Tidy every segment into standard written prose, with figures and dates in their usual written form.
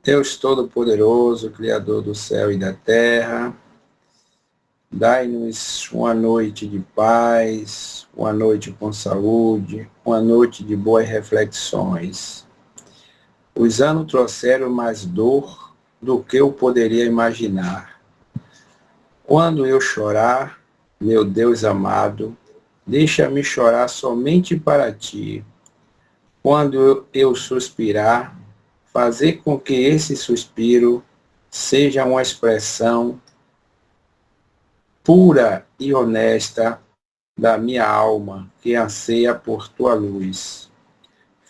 Deus Todo-Poderoso, Criador do céu e da terra, dai-nos uma noite de paz, uma noite com saúde, uma noite de boas reflexões. Os anos trouxeram mais dor do que eu poderia imaginar. Quando eu chorar, meu Deus amado, deixa-me chorar somente para ti. Quando eu suspirar, fazer com que esse suspiro seja uma expressão pura e honesta da minha alma que anseia por tua luz.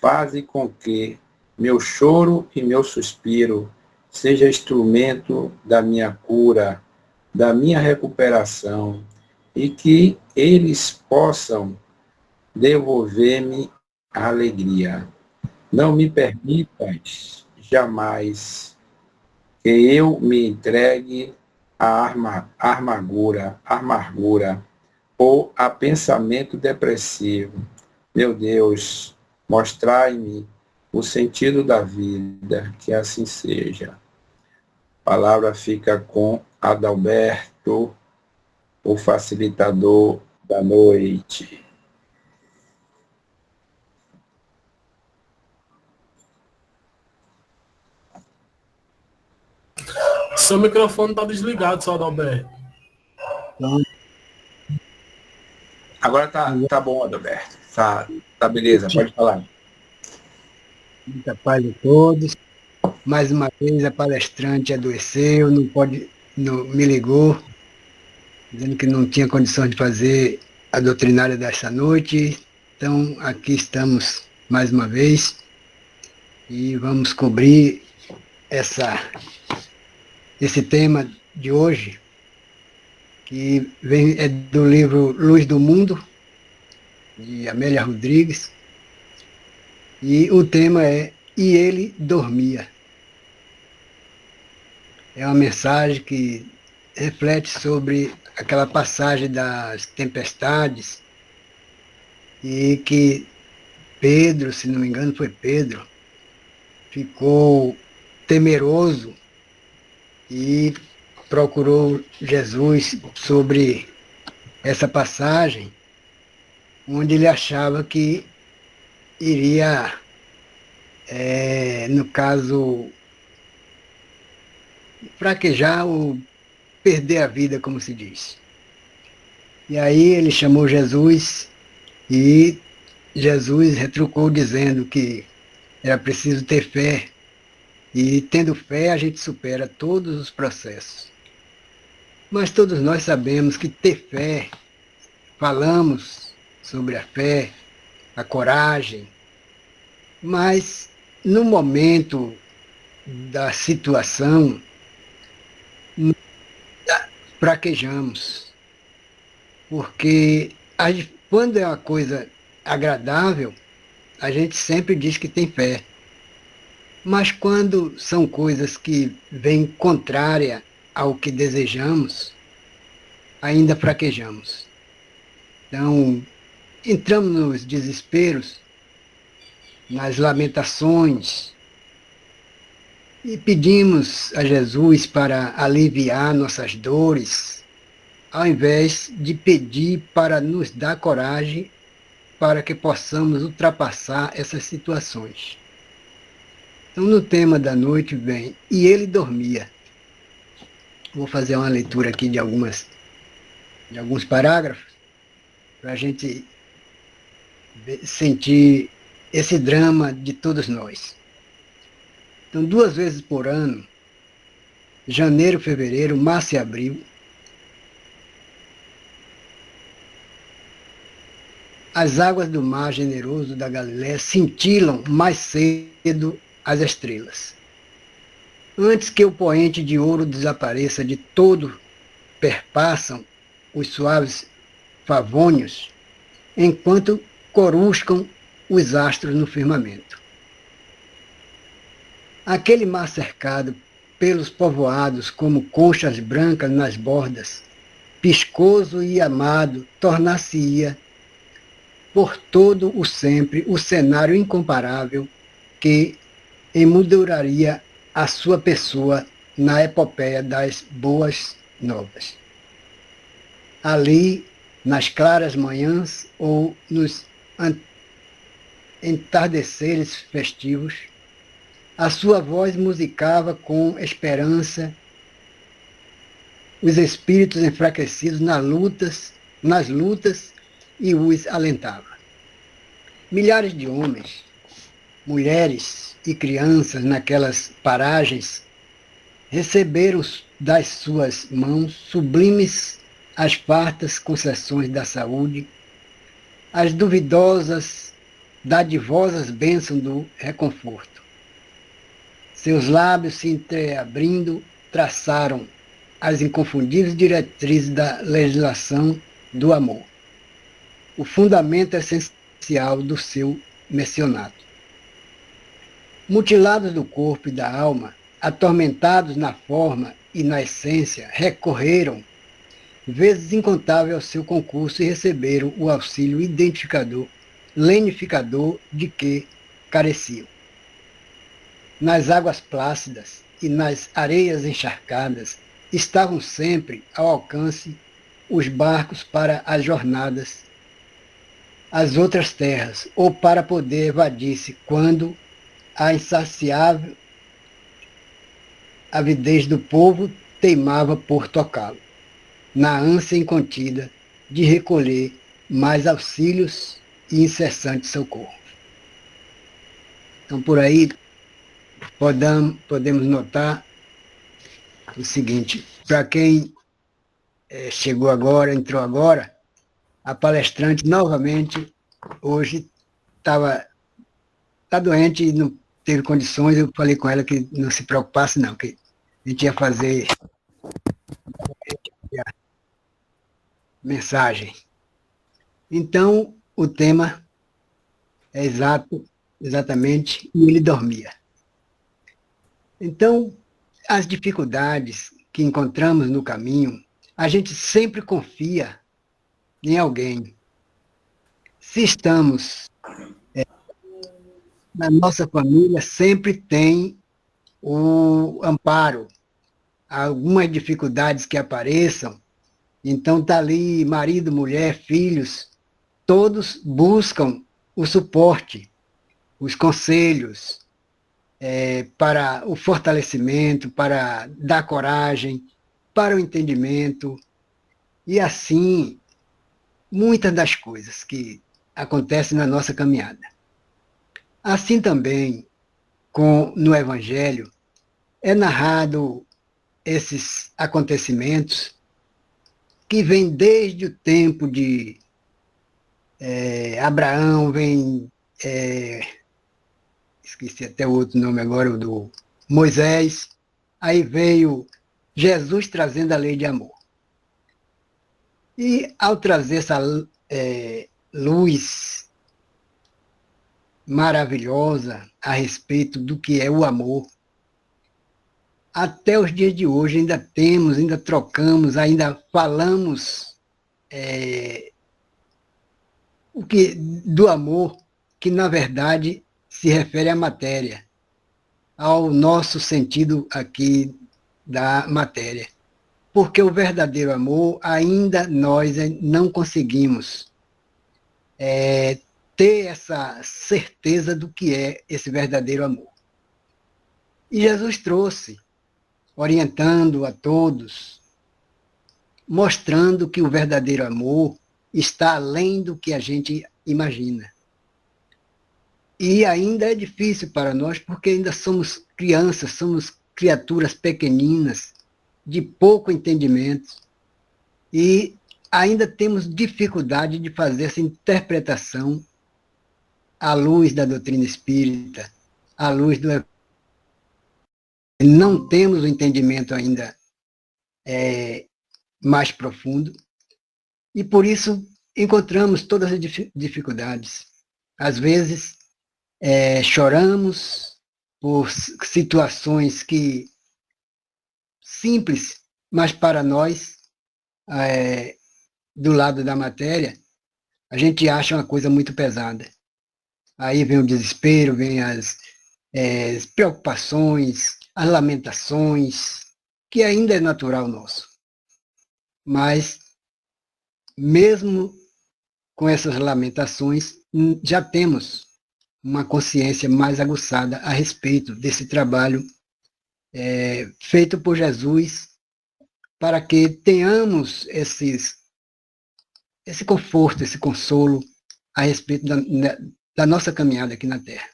Faze com que meu choro e meu suspiro seja instrumento da minha cura, da minha recuperação, e que eles possam devolver-me a alegria. Não me permitas jamais que eu me entregue à amargura ou a pensamento depressivo. Meu Deus, mostrai-me o sentido da vida, que assim seja. A palavra fica com Adalberto, o facilitador da noite. Seu microfone está desligado, seu Adalberto. Agora tá bom, Adalberto. Tá beleza, pode falar. Muita paz a todos. Mais uma vez a palestrante adoeceu, não me ligou, dizendo que não tinha condições de fazer a doutrinária desta noite. Então, aqui estamos mais uma vez e vamos cobrir esse tema de hoje, que é do livro Luz do Mundo, de Amélia Rodrigues, e o tema é E Ele Dormia. É uma mensagem que reflete sobre aquela passagem das tempestades e que Pedro, se não me engano foi Pedro, ficou temeroso e procurou Jesus sobre essa passagem, onde ele achava que iria, no caso, fraquejar ou perder a vida, como se diz. E aí ele chamou Jesus e Jesus retrucou dizendo que era preciso ter fé, e tendo fé a gente supera todos os processos. Mas todos nós sabemos que ter fé, falamos sobre a fé, a coragem, mas no momento da situação, fraquejamos. Porque quando é uma coisa agradável, a gente sempre diz que tem fé. Mas quando são coisas que vêm contrária ao que desejamos, ainda fraquejamos. Então, entramos nos desesperos, nas lamentações, e pedimos a Jesus para aliviar nossas dores, ao invés de pedir para nos dar coragem para que possamos ultrapassar essas situações. Então, no tema da noite vem, e ele dormia. Vou fazer uma leitura aqui de alguns parágrafos, para a gente sentir esse drama de todos nós. Então, 2 vezes por ano, janeiro, fevereiro, março e abril, as águas do mar generoso da Galiléia cintilam mais cedo as estrelas. Antes que o poente de ouro desapareça de todo, perpassam os suaves favônios, enquanto coruscam os astros no firmamento. Aquele mar cercado pelos povoados como conchas brancas nas bordas, piscoso e amado, tornar-se-ia por todo o sempre o cenário incomparável que emolduraria a sua pessoa na epopeia das boas novas. Ali, nas claras manhãs ou nos entardeceres festivos, a sua voz musicava com esperança os espíritos enfraquecidos nas lutas e os alentava. Milhares de homens, mulheres e crianças naquelas paragens receberam das suas mãos sublimes as fartas concessões da saúde, as duvidosas, dadivosas bênçãos do reconforto. Seus lábios se entreabrindo traçaram as inconfundíveis diretrizes da legislação do amor, o fundamento essencial do seu missionato. Mutilados do corpo e da alma, atormentados na forma e na essência, recorreram vezes incontáveis ao seu concurso e receberam o auxílio identificador, lenificador de que careciam. Nas águas plácidas e nas areias encharcadas estavam sempre ao alcance os barcos para as jornadas às outras terras, ou para poder evadir-se quando a insaciável avidez do povo teimava por tocá-lo, na ânsia incontida de recolher mais auxílios e incessante socorro. Então, por aí, podemos notar o seguinte: para quem chegou agora, entrou agora, a palestrante novamente hoje está doente e não teve condições. Eu falei com ela que não se preocupasse não, que a gente ia fazer a mensagem. Então, o tema é exatamente, e ele dormia. Então, as dificuldades que encontramos no caminho, a gente sempre confia em alguém. Se estamos na nossa família, sempre tem o amparo. Algumas dificuldades que apareçam, então está ali marido, mulher, filhos, todos buscam o suporte, os conselhos, para o fortalecimento, para dar coragem, para o entendimento, e assim, muitas das coisas que acontecem na nossa caminhada. Assim também, no Evangelho, é narrado esses acontecimentos que vêm desde o tempo de Abraão, esqueci até o outro nome agora, o do Moisés, aí veio Jesus trazendo a lei de amor. E ao trazer essa luz maravilhosa a respeito do que é o amor, até os dias de hoje ainda temos, ainda trocamos, ainda falamos do amor, que na verdade se refere à matéria, ao nosso sentido aqui da matéria. Porque o verdadeiro amor, ainda nós não conseguimos ter essa certeza do que é esse verdadeiro amor. E Jesus trouxe, orientando a todos, mostrando que o verdadeiro amor está além do que a gente imagina. E ainda é difícil para nós, porque ainda somos crianças, somos criaturas pequeninas, de pouco entendimento, e ainda temos dificuldade de fazer essa interpretação à luz da doutrina espírita, à luz do Evangelho. Não temos o entendimento ainda mais profundo, e por isso encontramos todas as dificuldades. Às vezes, choramos por situações que simples, mas para nós, do lado da matéria, a gente acha uma coisa muito pesada. Aí vem o desespero, vem as preocupações, as lamentações, que ainda é natural nosso. Mas, mesmo com essas lamentações, já temos uma consciência mais aguçada a respeito desse trabalho feito por Jesus, para que tenhamos esse conforto, esse consolo a respeito da nossa caminhada aqui na Terra.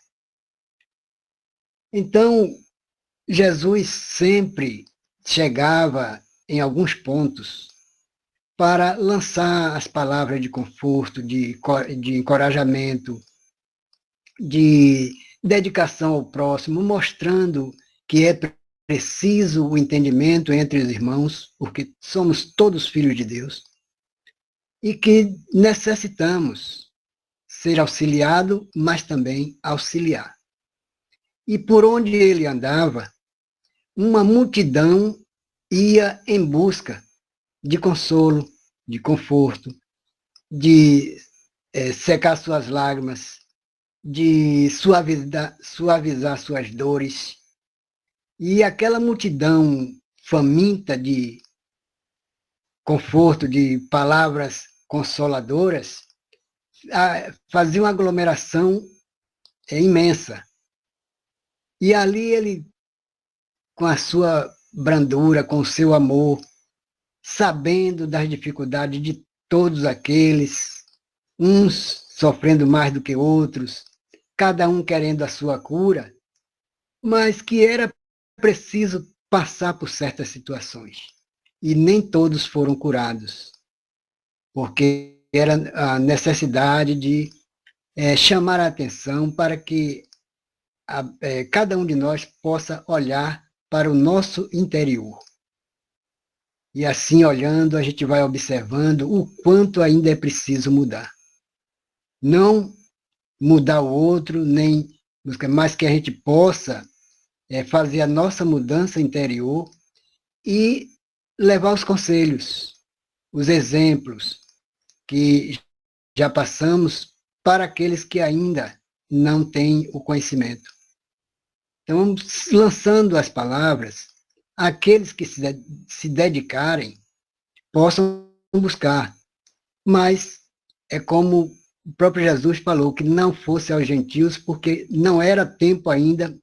Então, Jesus sempre chegava em alguns pontos para lançar as palavras de conforto, de encorajamento, de dedicação ao próximo, mostrando que é preciso o entendimento entre os irmãos, porque somos todos filhos de Deus, e que necessitamos ser auxiliado, mas também auxiliar. E por onde ele andava, uma multidão ia em busca de consolo, de conforto, de secar suas lágrimas, de suavizar suas dores. E aquela multidão faminta de conforto, de palavras consoladoras, fazia uma aglomeração imensa. E ali ele, com a sua brandura, com o seu amor, sabendo das dificuldades de todos aqueles, uns sofrendo mais do que outros, cada um querendo a sua cura, mas que era preciso passar por certas situações. E nem todos foram curados, porque era a necessidade de chamar a atenção para que cada um de nós possa olhar para o nosso interior. E assim, olhando, a gente vai observando o quanto ainda é preciso mudar. Não mudar o outro, nem mas que a gente possa fazer a nossa mudança interior e levar os conselhos, os exemplos que já passamos para aqueles que ainda não têm o conhecimento. Então, lançando as palavras, aqueles que se dedicarem possam buscar. Mas é como o próprio Jesus falou, que não fosse aos gentios, porque não era tempo ainda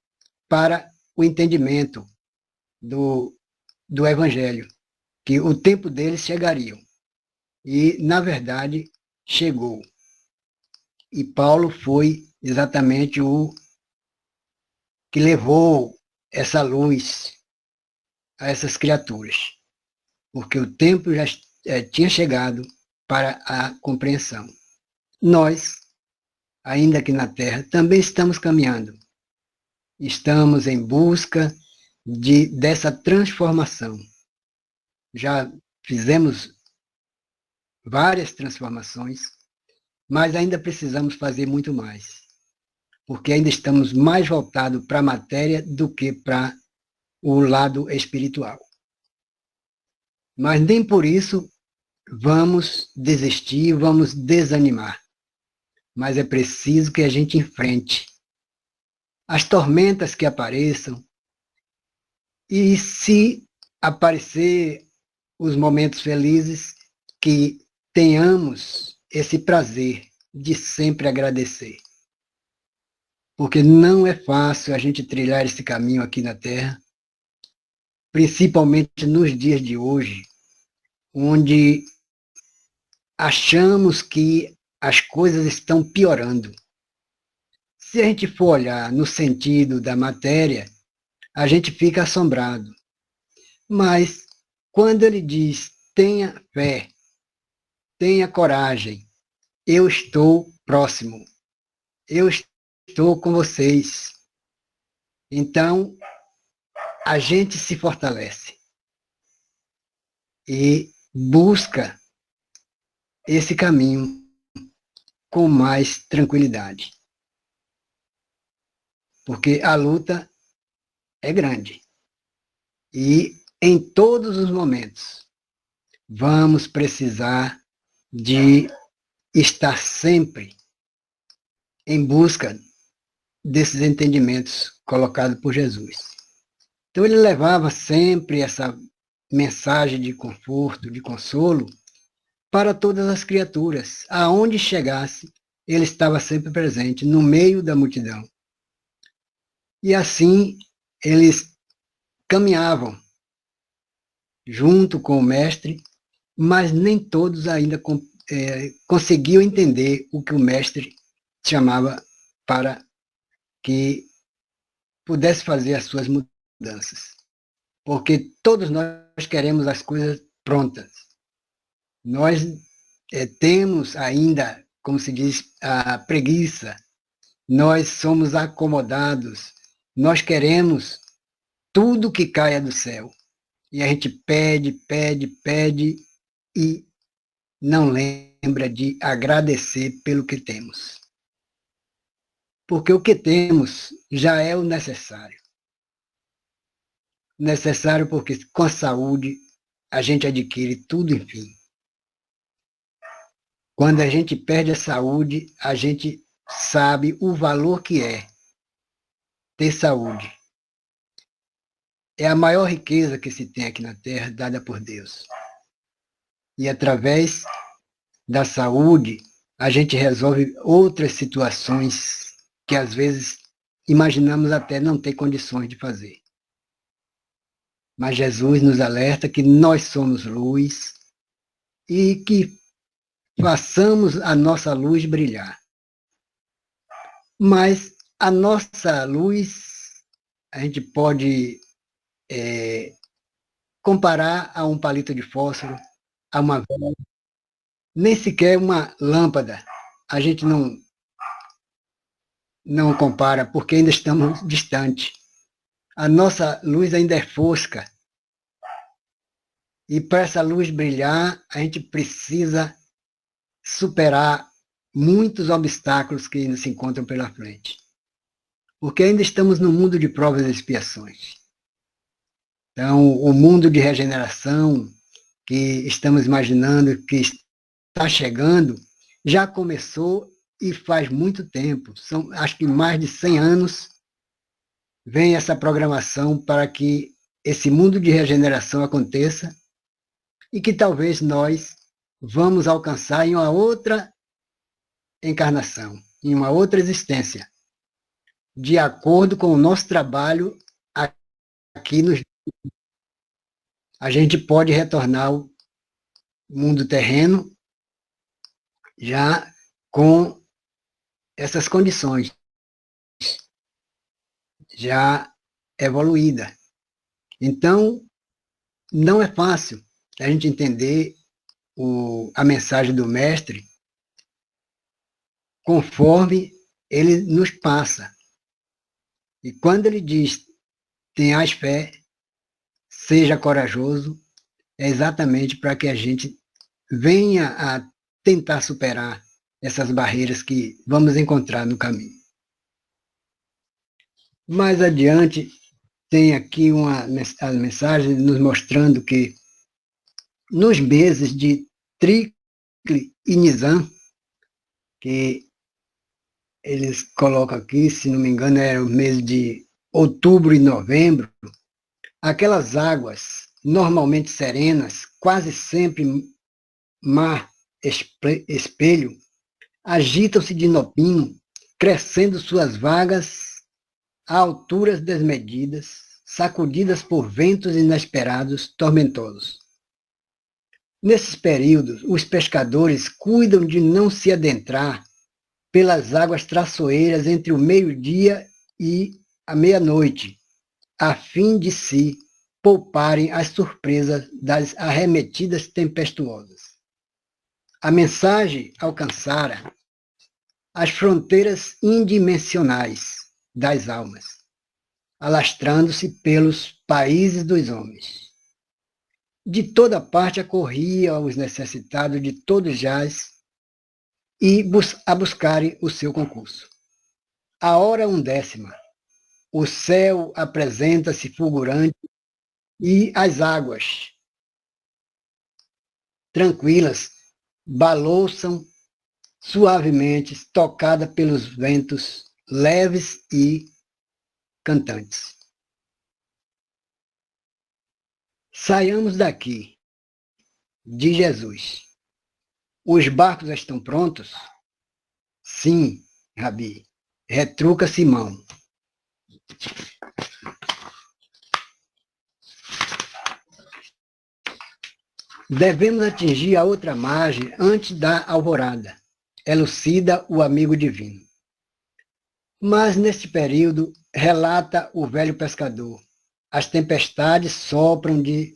para o entendimento do Evangelho, que o tempo deles chegaria. E, na verdade, chegou. E Paulo foi exatamente o que levou essa luz a essas criaturas, porque o tempo já tinha chegado para a compreensão. Nós, ainda aqui na Terra, também estamos caminhando. Estamos em busca dessa transformação. Já fizemos várias transformações, mas ainda precisamos fazer muito mais, porque ainda estamos mais voltados para a matéria do que para o lado espiritual. Mas nem por isso vamos desistir, vamos desanimar. Mas é preciso que a gente enfrente as tormentas que apareçam, e se aparecer os momentos felizes, que tenhamos esse prazer de sempre agradecer. Porque não é fácil a gente trilhar esse caminho aqui na Terra, principalmente nos dias de hoje, onde achamos que as coisas estão piorando. Se a gente for olhar no sentido da matéria, a gente fica assombrado. Mas quando ele diz, tenha fé, tenha coragem, eu estou próximo, eu estou com vocês. Então, a gente se fortalece e busca esse caminho com mais tranquilidade. Porque a luta é grande. E em todos os momentos vamos precisar de estar sempre em busca desses entendimentos colocados por Jesus. Então ele levava sempre essa mensagem de conforto, de consolo, para todas as criaturas. Aonde chegasse, ele estava sempre presente, no meio da multidão. E assim eles caminhavam junto com o mestre, mas nem todos ainda conseguiam entender o que o mestre chamava para que pudesse fazer as suas mudanças. Porque todos nós queremos as coisas prontas. Nós temos ainda, como se diz, a preguiça. Nós somos acomodados. Nós queremos tudo que caia do céu. E a gente pede, pede, pede e não lembra de agradecer pelo que temos. Porque o que temos já é o necessário. Necessário porque com a saúde a gente adquire tudo, enfim. Quando a gente perde a saúde, a gente sabe o valor que é ter saúde. É a maior riqueza que se tem aqui na Terra, dada por Deus. E através da saúde, a gente resolve outras situações que às vezes imaginamos até não ter condições de fazer. Mas Jesus nos alerta que nós somos luz e que façamos a nossa luz brilhar. Mas a nossa luz, a gente pode comparar a um palito de fósforo, a uma vela, nem sequer uma lâmpada. A gente não compara, porque ainda estamos distantes. A nossa luz ainda é fosca. E para essa luz brilhar, a gente precisa superar muitos obstáculos que ainda se encontram pela frente. Porque ainda estamos no mundo de provas e expiações. Então, o mundo de regeneração que estamos imaginando que está chegando, já começou e faz muito tempo. São, acho que mais de 100 anos vem essa programação para que esse mundo de regeneração aconteça e que talvez nós vamos alcançar em uma outra encarnação, em uma outra existência, de acordo com o nosso trabalho aqui nos. A gente pode retornar ao mundo terreno já com essas condições, já evoluída. Então, não é fácil a gente entender a mensagem do mestre conforme ele nos passa. E quando ele diz, tenhais fé, seja corajoso, é exatamente para que a gente venha a tentar superar essas barreiras que vamos encontrar no caminho. Mais adiante, tem aqui a mensagem nos mostrando que nos meses de Tricle e Nisan, que eles colocam aqui, se não me engano, era o mês de outubro e novembro, aquelas águas normalmente serenas, quase sempre mar espelho, agitam-se de inopino, crescendo suas vagas a alturas desmedidas, sacudidas por ventos inesperados, tormentosos. Nesses períodos, os pescadores cuidam de não se adentrar pelas águas traiçoeiras entre o meio-dia e a meia-noite, a fim de se pouparem as surpresas das arremetidas tempestuosas. A mensagem alcançara as fronteiras indimensionais das almas, alastrando-se pelos países dos homens. De toda parte acorria os necessitados de todos jaz e a buscarem o seu concurso. A hora 1ª, o céu apresenta-se fulgurante e as águas, tranquilas, balouçam suavemente, tocada pelos ventos leves e cantantes. Saiamos daqui, diz Jesus. Os barcos estão prontos? Sim, Rabi, retruca Simão. Devemos atingir a outra margem antes da alvorada, elucida o amigo divino. Mas, neste período, relata o velho pescador, as tempestades sopram de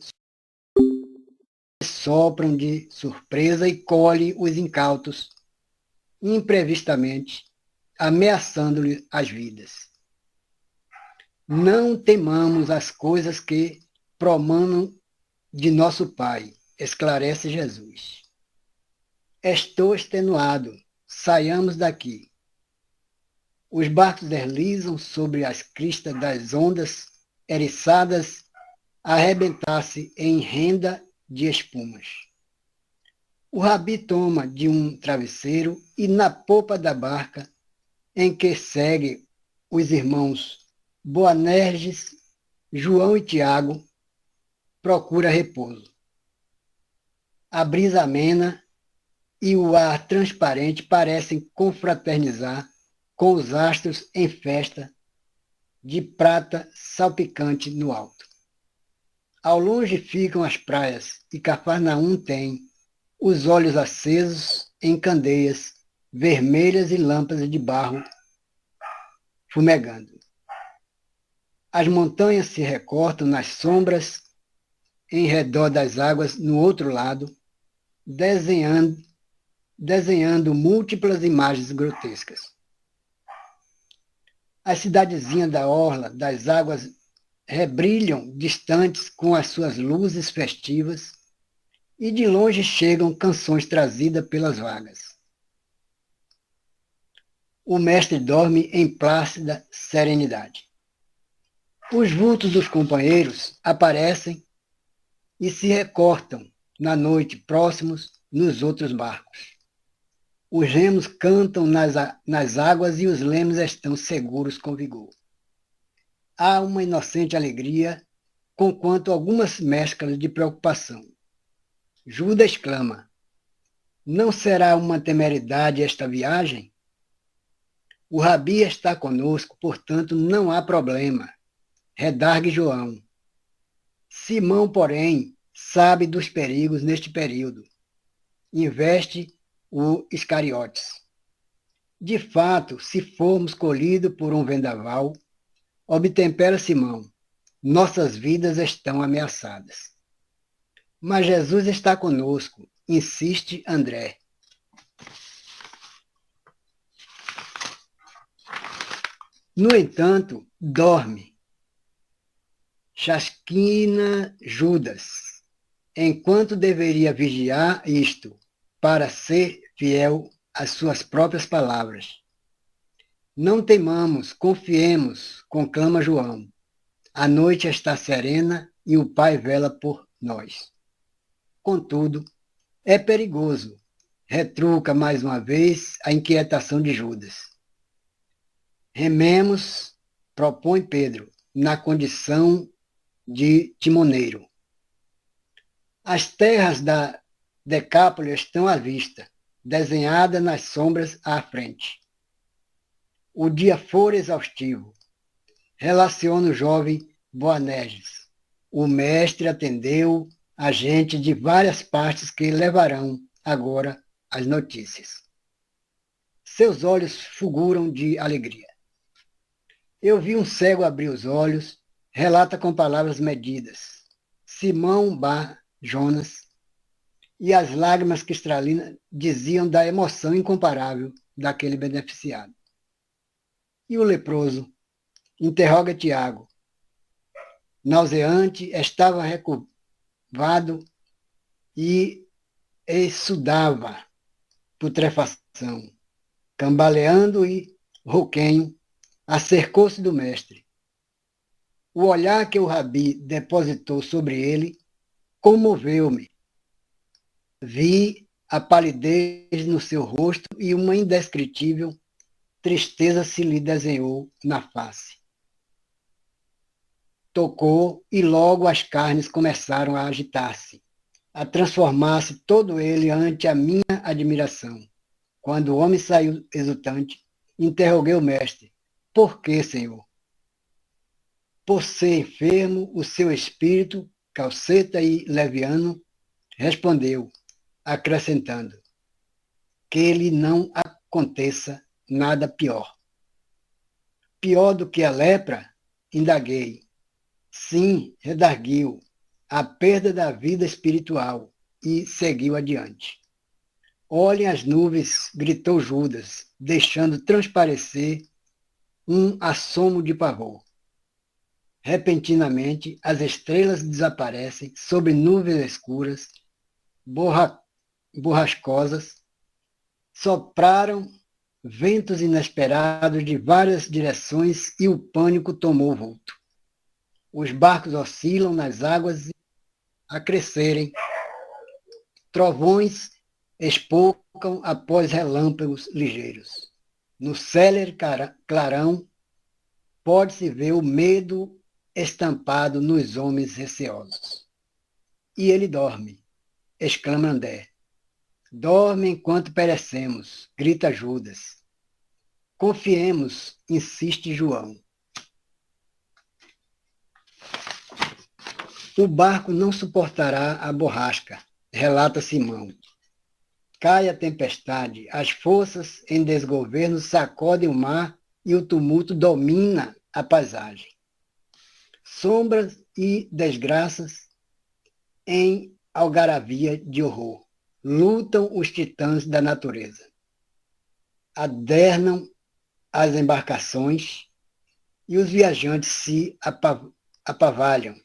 surpresa e colhe os incautos, imprevistamente, ameaçando-lhe as vidas. Não temamos as coisas que promanam de nosso Pai, esclarece Jesus. Estou extenuado, saiamos daqui. Os barcos deslizam sobre as cristas das ondas, eriçadas a arrebentar-se em renda de espumas. O Rabi toma de um travesseiro e na popa da barca, em que segue os irmãos Boanerges, João e Tiago, procura repouso. A brisa amena e o ar transparente parecem confraternizar com os astros em festa de prata salpicante no alto. Ao longe ficam as praias e Cafarnaum tem os olhos acesos em candeias vermelhas e lâmpadas de barro fumegando. As montanhas se recortam nas sombras em redor das águas no outro lado, desenhando múltiplas imagens grotescas. As cidadezinhas da orla das águas rebrilham distantes com as suas luzes festivas e de longe chegam canções trazidas pelas vagas. O mestre dorme em plácida serenidade. Os vultos dos companheiros aparecem e se recortam na noite próximos nos outros barcos. Os remos cantam nas águas e os lemos estão seguros com vigor. Há uma inocente alegria, conquanto algumas mesclas de preocupação. Judas exclama: não será uma temeridade esta viagem? O Rabi está conosco, portanto não há problema, redargue João. Simão, porém, sabe dos perigos neste período. Investe o Iscariotes. De fato, se formos colhidos por um vendaval, obtempera Simão, nossas vidas estão ameaçadas. Mas Jesus está conosco, insiste André. No entanto, dorme. Chasquina Judas, enquanto deveria vigiar isto, para ser fiel às suas próprias palavras. Não temamos, confiemos, conclama João. A noite está serena e o Pai vela por nós. Contudo, é perigoso, retruca mais uma vez a inquietação de Judas. Rememos, propõe Pedro, na condição de timoneiro. As terras da Decápole estão à vista, desenhadas nas sombras à frente. O dia for exaustivo, relaciona o jovem Boanerges. O mestre atendeu a gente de várias partes que levarão agora as notícias. Seus olhos fulguram de alegria. Eu vi um cego abrir os olhos, relata com palavras medidas. Simão Bar Jonas, e as lágrimas cristalinas diziam da emoção incomparável daquele beneficiado. E o leproso interroga Tiago. Nauseante, estava recurvado e exsudava putrefação. Cambaleando e rouquenho, acercou-se do mestre. O olhar que o Rabi depositou sobre ele comoveu-me. Vi a palidez no seu rosto e uma indescritível tristeza se lhe desenhou na face. tocou e logo as carnes começaram a agitar-se, a transformar-se todo ele ante a minha admiração. Quando o homem saiu exultante, interroguei o mestre: por que, Senhor? Por ser enfermo, o seu espírito, calceta e leviano, respondeu, acrescentando: que lhe não aconteça nada pior. Pior do que a lepra? Indaguei. Sim, redarguiu, a perda da vida espiritual, e seguiu adiante. Olhem as nuvens, gritou Judas, deixando transparecer um assomo de pavor. Repentinamente, as estrelas desaparecem sobre nuvens escuras, borrascosas, sopraram ventos inesperados de várias direções e o pânico tomou vulto. Os barcos oscilam nas águas a crescerem. Trovões espocam após relâmpagos ligeiros. No célere clarão pode-se ver o medo estampado nos homens receosos. E ele dorme, exclama André. Dorme enquanto perecemos, grita Judas. Confiemos, insiste João. O barco não suportará a borrasca, relata Simão. Cai a tempestade, as forças em desgoverno sacodem o mar e o tumulto domina a paisagem. Sombras e desgraças em algaravia de horror. Lutam os titãs da natureza. Adernam as embarcações e os viajantes se apavalham.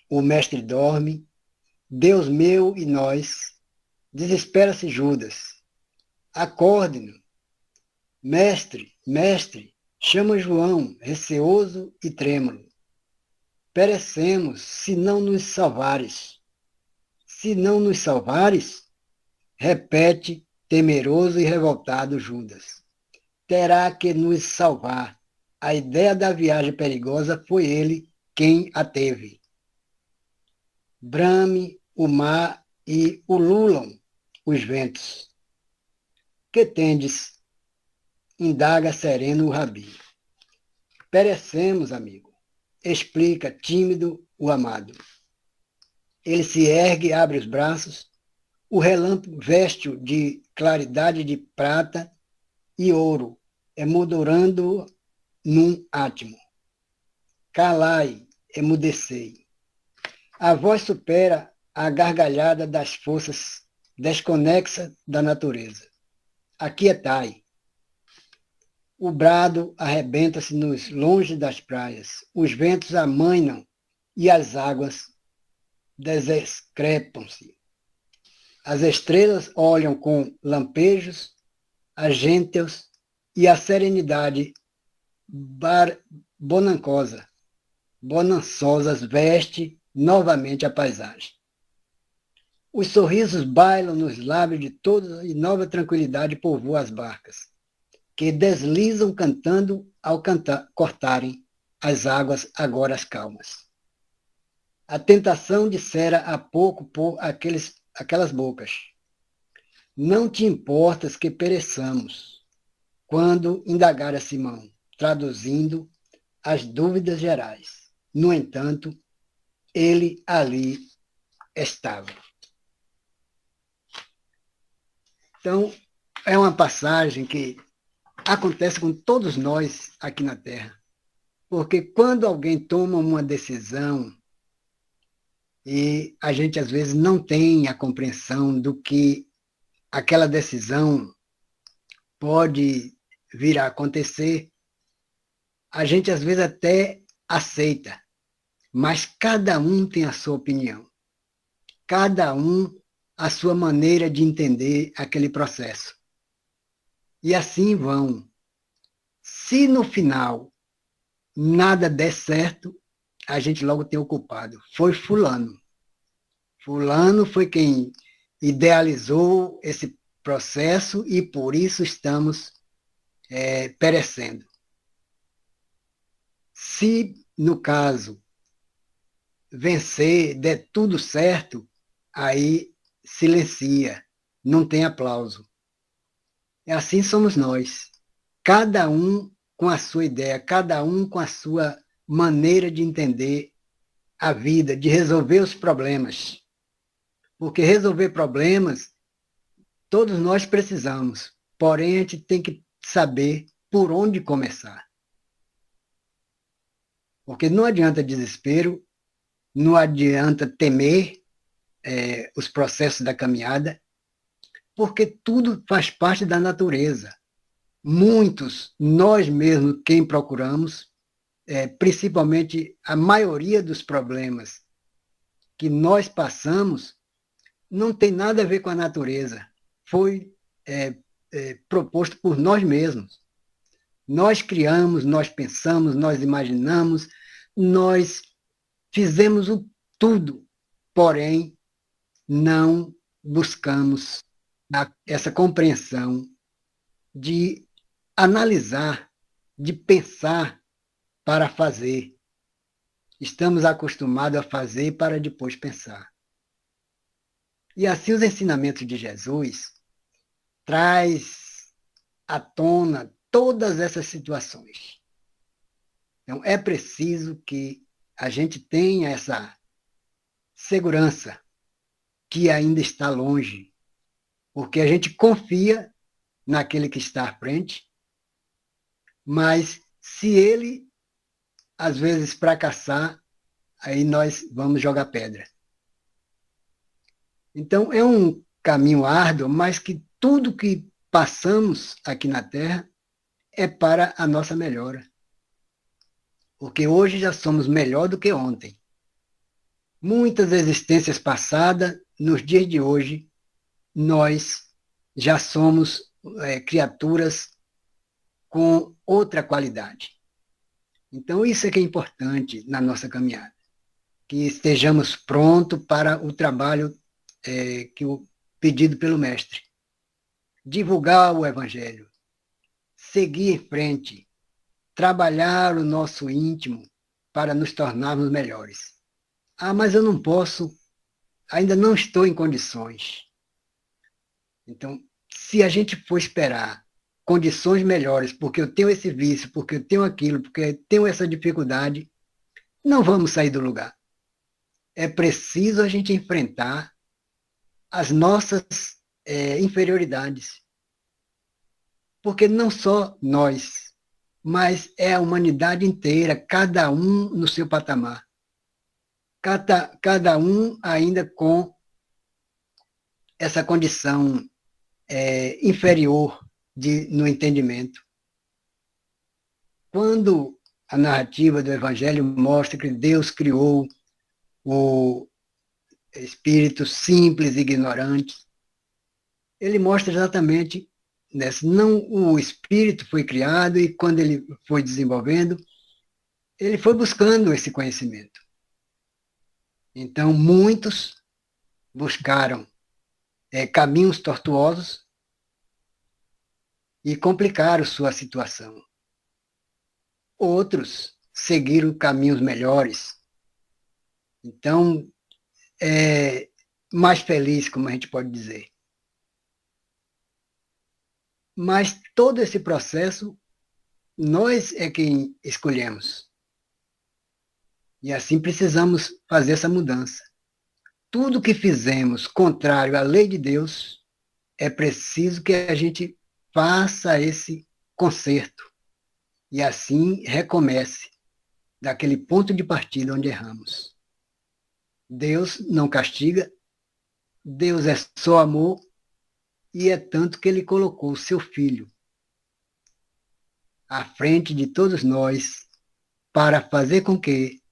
O mestre dorme, Deus meu e nós. Desespera-se Judas. Acorde-no. Mestre, mestre, chama João, receoso e trêmulo. Perecemos se não nos salvares. Se não nos salvares, repete, temeroso e revoltado Judas. Terá que nos salvar. A ideia da viagem perigosa foi ele quem a teve. Brame o mar e ululam os ventos. Que tendes? Indaga sereno o rabi. Perecemos, amigo. Explica, tímido, o amado. Ele se ergue, abre os braços. O relâmpago veste-o de claridade de prata e ouro, emoldurando num átimo. Calai, emudecei. A voz supera a gargalhada das forças desconexas da natureza. Aquietai. O brado arrebenta-se nos longe das praias. Os ventos amainam e as águas desescrepam-se. As estrelas olham com lampejos, a gênteos e a serenidade bonançosas veste novamente a paisagem. Os sorrisos bailam nos lábios de todos e nova tranquilidade povoa as barcas, que deslizam cantando ao cortarem as águas agora calmas. A tentação dissera há pouco por aquelas bocas. Não te importas que pereçamos, quando indagara Simão, traduzindo as dúvidas gerais. No entanto, ele ali estava. Então, é uma passagem que acontece com todos nós aqui na Terra. Porque quando alguém toma uma decisão e a gente às vezes não tem a compreensão do que aquela decisão pode vir a acontecer, a gente às vezes até aceita, mas cada um tem a sua opinião, cada um a sua maneira de entender aquele processo. E assim vão. Se no final nada der certo, a gente logo tem o culpado. Foi fulano. Fulano foi quem idealizou esse processo e por isso estamos perecendo. Se, no caso, vencer, der tudo certo, aí silencia, não tem aplauso. E assim somos nós. Cada um com a sua ideia, cada um com a sua maneira de entender a vida, de resolver os problemas. Porque resolver problemas, todos nós precisamos. Porém, a gente tem que saber por onde começar. Porque não adianta desespero, não adianta temer os processos da caminhada, porque tudo faz parte da natureza. Muitos, nós mesmos, quem procuramos, principalmente a maioria dos problemas que nós passamos, não tem nada a ver com a natureza. Foi proposto por nós mesmos. Nós criamos, nós pensamos, nós imaginamos, nós fizemos tudo, porém, não buscamos essa compreensão de analisar, de pensar para fazer. Estamos acostumados a fazer para depois pensar. E assim os ensinamentos de Jesus traz à tona todas essas situações. Então, é preciso que a gente tenha essa segurança que ainda está longe, porque a gente confia naquele que está à frente, mas se ele, às vezes, fracassar, aí nós vamos jogar pedra. Então, é um caminho árduo, mas que tudo que passamos aqui na Terra é para a nossa melhora. Porque hoje já somos melhor do que ontem. Muitas existências passadas, nos dias de hoje, nós já somos criaturas com outra qualidade. Então, isso é que é importante na nossa caminhada. Que estejamos prontos para o trabalho pedido pelo Mestre. Divulgar o Evangelho, seguir em frente, trabalhar o nosso íntimo para nos tornarmos melhores. Ah, mas eu não posso, ainda não estou em condições. Então, se a gente for esperar condições melhores, porque eu tenho esse vício, porque eu tenho aquilo, porque eu tenho essa dificuldade, não vamos sair do lugar. É preciso a gente enfrentar as nossas inferioridades. Porque não só nós, mas é a humanidade inteira, cada um no seu patamar. Cada um ainda com essa condição inferior no entendimento. Quando a narrativa do Evangelho mostra que Deus criou o espírito simples e ignorante, ele mostra exatamente não o espírito foi criado e quando ele foi desenvolvendo, ele foi buscando esse conhecimento. Então, muitos buscaram caminhos tortuosos e complicaram sua situação. Outros seguiram caminhos melhores. Então, mais feliz, como a gente pode dizer. Mas todo esse processo, nós é quem escolhemos. E assim precisamos fazer essa mudança. Tudo que fizemos contrário à lei de Deus, é preciso que a gente faça esse conserto. E assim recomece daquele ponto de partida onde erramos. Deus não castiga, Deus é só amor, e é tanto que ele colocou o seu Filho à frente de todos nós para fazer com que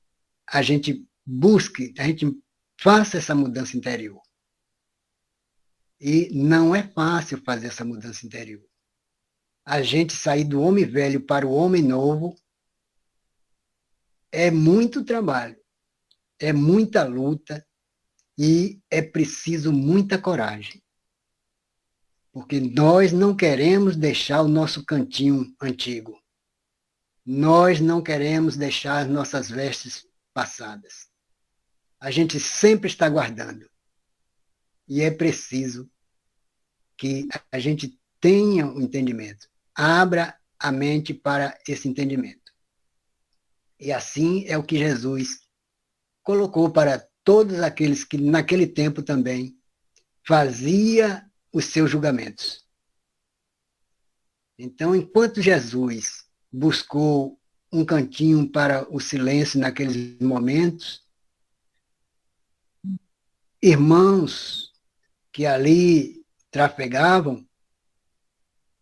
a gente busque, a gente faça essa mudança interior. E não é fácil fazer essa mudança interior. A gente sair do homem velho para o homem novo é muito trabalho, é muita luta e é preciso muita coragem. Porque nós não queremos deixar o nosso cantinho antigo. Nós não queremos deixar as nossas vestes passadas. a gente sempre está guardando. E é preciso que a gente tenha um entendimento. Abra a mente para esse entendimento. E assim é o que Jesus colocou para todos aqueles que naquele tempo também fazia os seus julgamentos. Então, enquanto Jesus buscou um cantinho para o silêncio naqueles momentos, irmãos que ali trafegavam,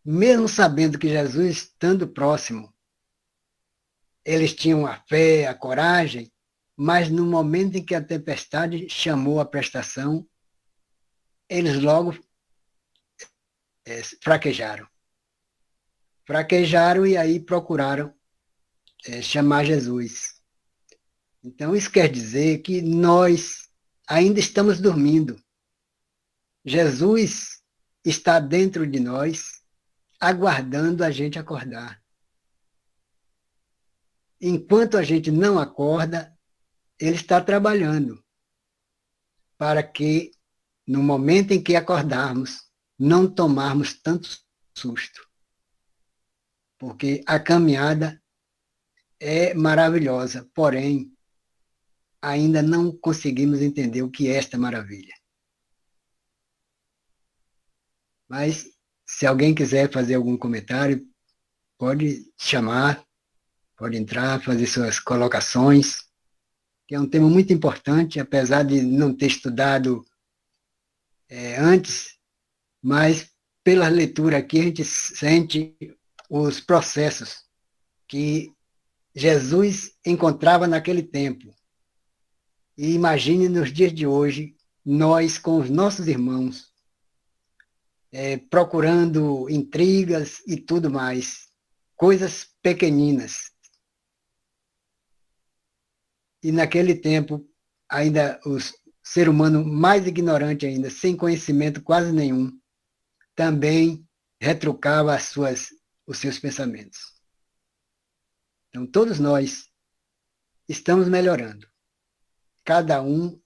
mesmo sabendo que Jesus, estando próximo, eles tinham a fé, a coragem, mas no momento em que a tempestade chamou a prestação, eles logo fraquejaram. Fraquejaram e aí procuraram chamar Jesus. Então, isso quer dizer que nós ainda estamos dormindo. Jesus está dentro de nós, aguardando a gente acordar. Enquanto a gente não acorda, ele está trabalhando para que, no momento em que acordarmos, não tomarmos tanto susto. Porque a caminhada é maravilhosa, porém, ainda não conseguimos entender o que é esta maravilha. Mas, se alguém quiser fazer algum comentário, pode chamar, pode entrar, fazer suas colocações, que é um tema muito importante, apesar de não ter estudado antes, mas pela leitura aqui a gente sente os processos que Jesus encontrava naquele tempo. E imagine nos dias de hoje, nós com os nossos irmãos, procurando intrigas e tudo mais, coisas pequeninas. E naquele tempo, ainda o ser humano mais ignorante ainda, sem conhecimento quase nenhum, também retrucava os seus pensamentos. Então, todos nós estamos melhorando. Cada um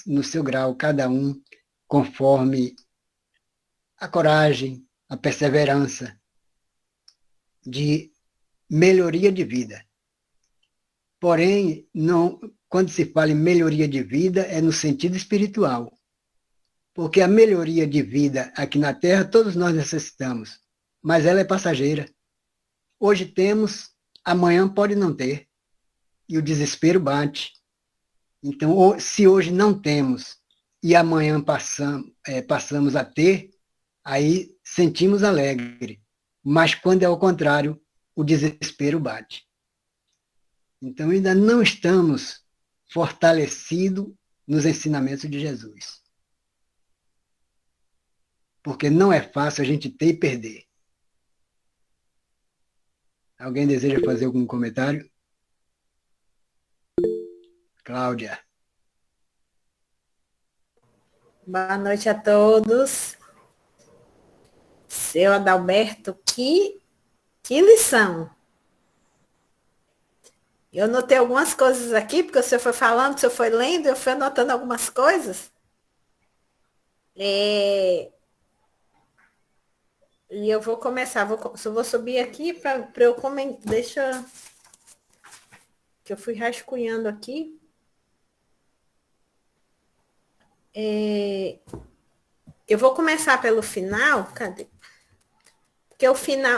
no seu grau, cada um conforme a coragem, a perseverança de melhoria de vida. Porém, não, quando se fala em melhoria de vida, é no sentido espiritual. Porque a melhoria de vida aqui na Terra, todos nós necessitamos, mas ela é passageira. Hoje temos, amanhã pode não ter, e o desespero bate. Então, se hoje não temos e amanhã passamos a ter, aí sentimos alegre. Mas quando é ao contrário, o desespero bate. Então, ainda não estamos fortalecidos nos ensinamentos de Jesus. Porque não é fácil a gente ter e perder. Alguém deseja fazer algum comentário? Cláudia. Boa noite a todos. Seu Adalberto, que lição! Eu notei algumas coisas aqui, porque o senhor foi falando, o senhor foi lendo, eu fui anotando algumas coisas. E eu vou começar, vou subir aqui para eu comentar. Deixa que eu fui rascunhando aqui. Eu vou começar pelo final, cadê? Porque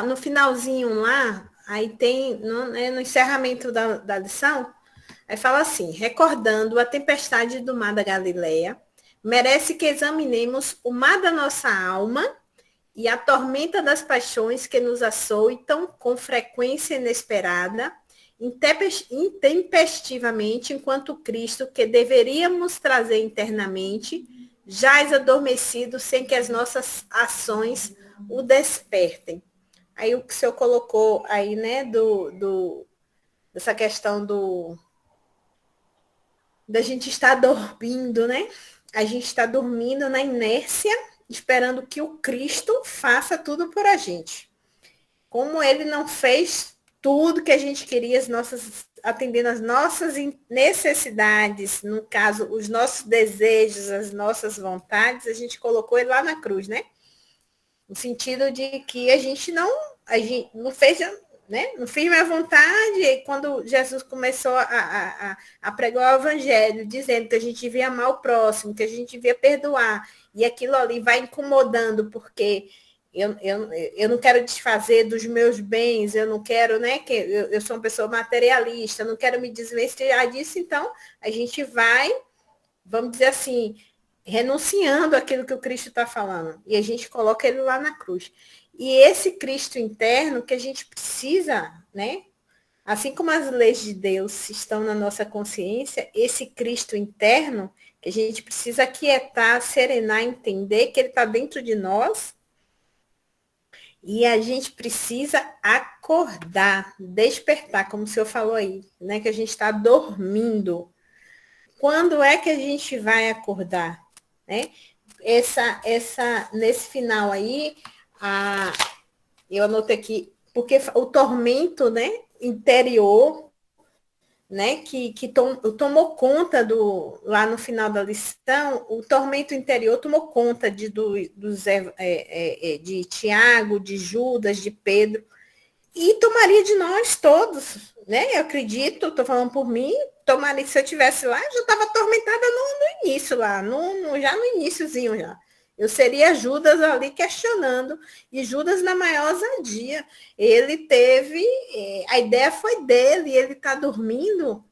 no finalzinho lá, aí tem, no encerramento da lição, aí fala assim, recordando a tempestade do mar da Galileia, merece que examinemos o mar da nossa alma e a tormenta das paixões que nos açoitam com frequência inesperada, intempestivamente, enquanto Cristo, que deveríamos trazer internamente, jaz adormecido sem que as nossas ações o despertem. Aí o que o senhor colocou aí, né, dessa questão da gente estar dormindo, né? A gente está dormindo na inércia, esperando que o Cristo faça tudo por a gente. Como ele não fez tudo que a gente queria, atendendo as nossas necessidades, no caso, os nossos desejos, as nossas vontades, a gente colocou ele lá na cruz, né? No sentido de que a gente não fez, né? Não fiz minha vontade. E quando Jesus começou a pregar o evangelho, dizendo que a gente devia amar o próximo, que a gente devia perdoar, e aquilo ali vai incomodando, porque eu não quero desfazer dos meus bens, eu não quero, né, que eu sou uma pessoa materialista, não quero me desvencilhar disso, então a gente vai, vamos dizer assim, renunciando àquilo que o Cristo está falando, e a gente coloca ele lá na cruz. E esse Cristo interno que a gente precisa, né, assim como as leis de Deus estão na nossa consciência, esse Cristo interno que a gente precisa aquietar, serenar, entender que ele está dentro de nós. E a gente precisa acordar, despertar, como o senhor falou aí, né? Que a gente está dormindo. Quando é que a gente vai acordar? Né? Nesse final aí, eu anotei aqui, porque o tormento, né, interior, né, que tomou conta lá no final da lição, o tormento interior tomou conta de Tiago, de Judas, de Pedro, e tomaria de nós todos, né? Eu acredito, estou falando por mim, tomaria, se eu estivesse lá, eu já estava atormentada no início lá, já no iniciozinho já. Eu seria Judas ali questionando, e Judas na maior ousadia. Ele teve, a ideia foi dele, ele está dormindo,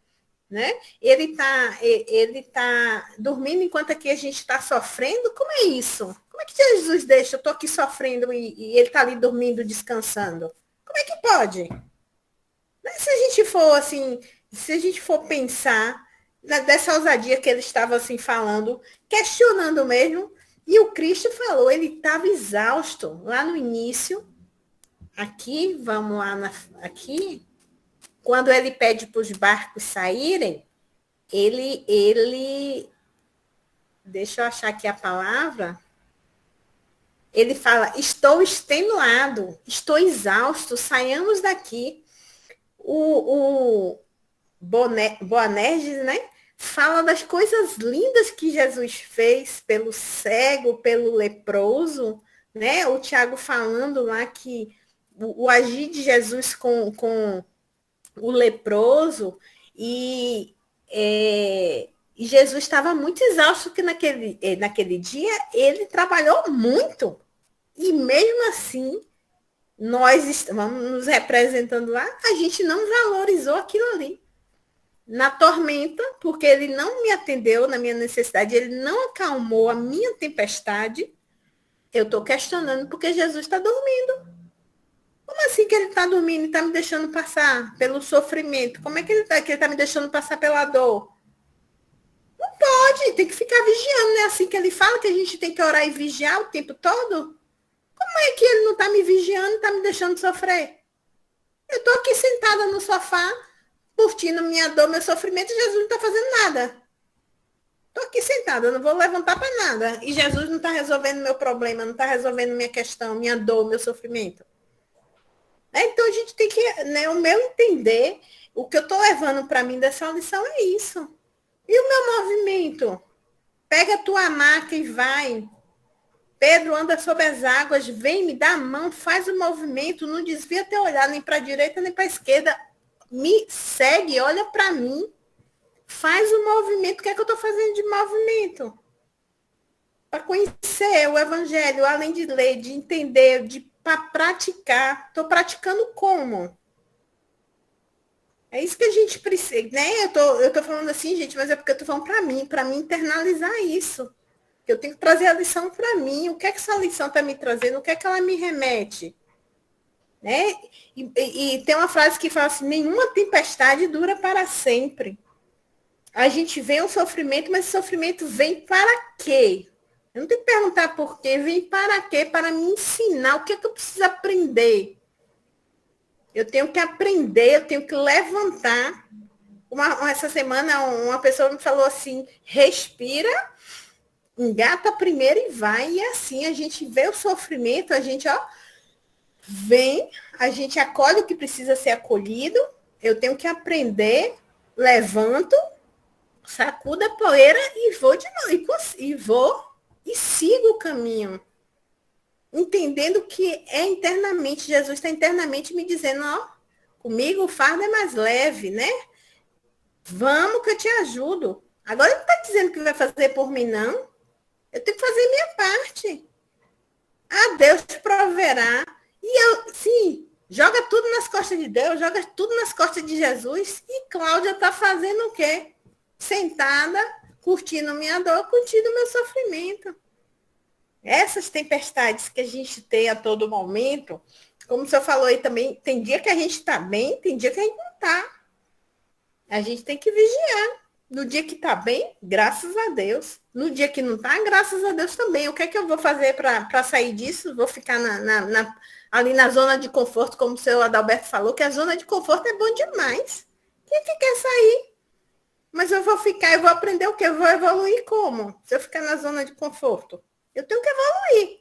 né? Ele tá dormindo enquanto aqui a gente está sofrendo. Como é isso? Como é que Jesus deixa? Eu estou aqui sofrendo e ele está ali dormindo, descansando. Como é que pode? Se a gente for assim, se a gente for pensar dessa ousadia que ele estava assim falando, questionando mesmo, e o Cristo falou, ele estava exausto lá no início. Aqui, vamos lá, aqui, quando ele pede para os barcos saírem, ele, deixa eu achar aqui a palavra, ele fala, estou extenuado, estou exausto, saiamos daqui. O Boanerges, né, fala das coisas lindas que Jesus fez pelo cego, pelo leproso, né? O Tiago falando lá que o agir de Jesus com o leproso, e Jesus estava muito exausto, que naquele dia ele trabalhou muito, e mesmo assim, nós estamos nos representando lá, a gente não valorizou aquilo ali. Na tormenta, porque ele não me atendeu na minha necessidade, ele não acalmou a minha tempestade, eu estou questionando porque Jesus está dormindo. Como assim que ele está dormindo e está me deixando passar pelo sofrimento? Como é que ele está me deixando passar pela dor? Não pode, tem que ficar vigiando, não é assim que ele fala, que a gente tem que orar e vigiar o tempo todo? Como é que ele não está me vigiando e está me deixando sofrer? Eu estou aqui sentada no sofá, curtindo minha dor, meu sofrimento, e Jesus não está fazendo nada. Estou aqui sentada, eu não vou levantar para nada. E Jesus não está resolvendo meu problema, não está resolvendo minha questão, minha dor, meu sofrimento. Então a gente tem que, né, o meu entender, o que eu estou levando para mim dessa lição é isso. E o meu movimento? Pega a tua maca e vai. Pedro anda sobre as águas, vem, me dá a mão, faz o movimento, não desvia teu olhar nem para a direita nem para a esquerda. Me segue, olha para mim, faz o movimento. O que é que eu estou fazendo de movimento? Para conhecer o evangelho, além de ler, de entender, para praticar. Estou praticando como? É isso que a gente precisa, né? Eu tô falando assim, gente, mas é porque eu estou falando para mim internalizar isso. Eu tenho que trazer a lição para mim. O que é que essa lição está me trazendo? O que é que ela me remete? Né? E tem uma frase que fala assim, nenhuma tempestade dura para sempre. A gente vê um sofrimento, mas esse sofrimento vem para quê? Eu não tenho que perguntar por quê, vem para quê? Para me ensinar o que é que eu preciso aprender. Eu tenho que aprender, eu tenho que levantar. Essa semana uma pessoa me falou assim, respira, engata primeiro e vai. E assim a gente vê o sofrimento, a gente, vem, a gente acolhe o que precisa ser acolhido, eu tenho que aprender, levanto, sacudo a poeira e vou de novo, e sigo o caminho. Entendendo que é internamente, Jesus está internamente me dizendo, ó, comigo o fardo é mais leve, né? Vamos que eu te ajudo. Agora ele não está dizendo que vai fazer por mim, não. Eu tenho que fazer minha parte. Ah, Deus proverá. E eu, sim, joga tudo nas costas de Deus, joga tudo nas costas de Jesus. E Cláudia está fazendo o quê? Sentada, curtindo minha dor, curtindo meu sofrimento. Essas tempestades que a gente tem a todo momento, como o senhor falou aí também, tem dia que a gente está bem, tem dia que a gente não está. A gente tem que vigiar. No dia que está bem, graças a Deus. No dia que não está, graças a Deus também. O que é que eu vou fazer para sair disso? Vou ficar ali na zona de conforto, como o senhor Adalberto falou, que a zona de conforto é bom demais. Quem que quer sair? Mas eu vou ficar, eu vou aprender o quê? Eu vou evoluir como? Se eu ficar na zona de conforto? Eu tenho que evoluir.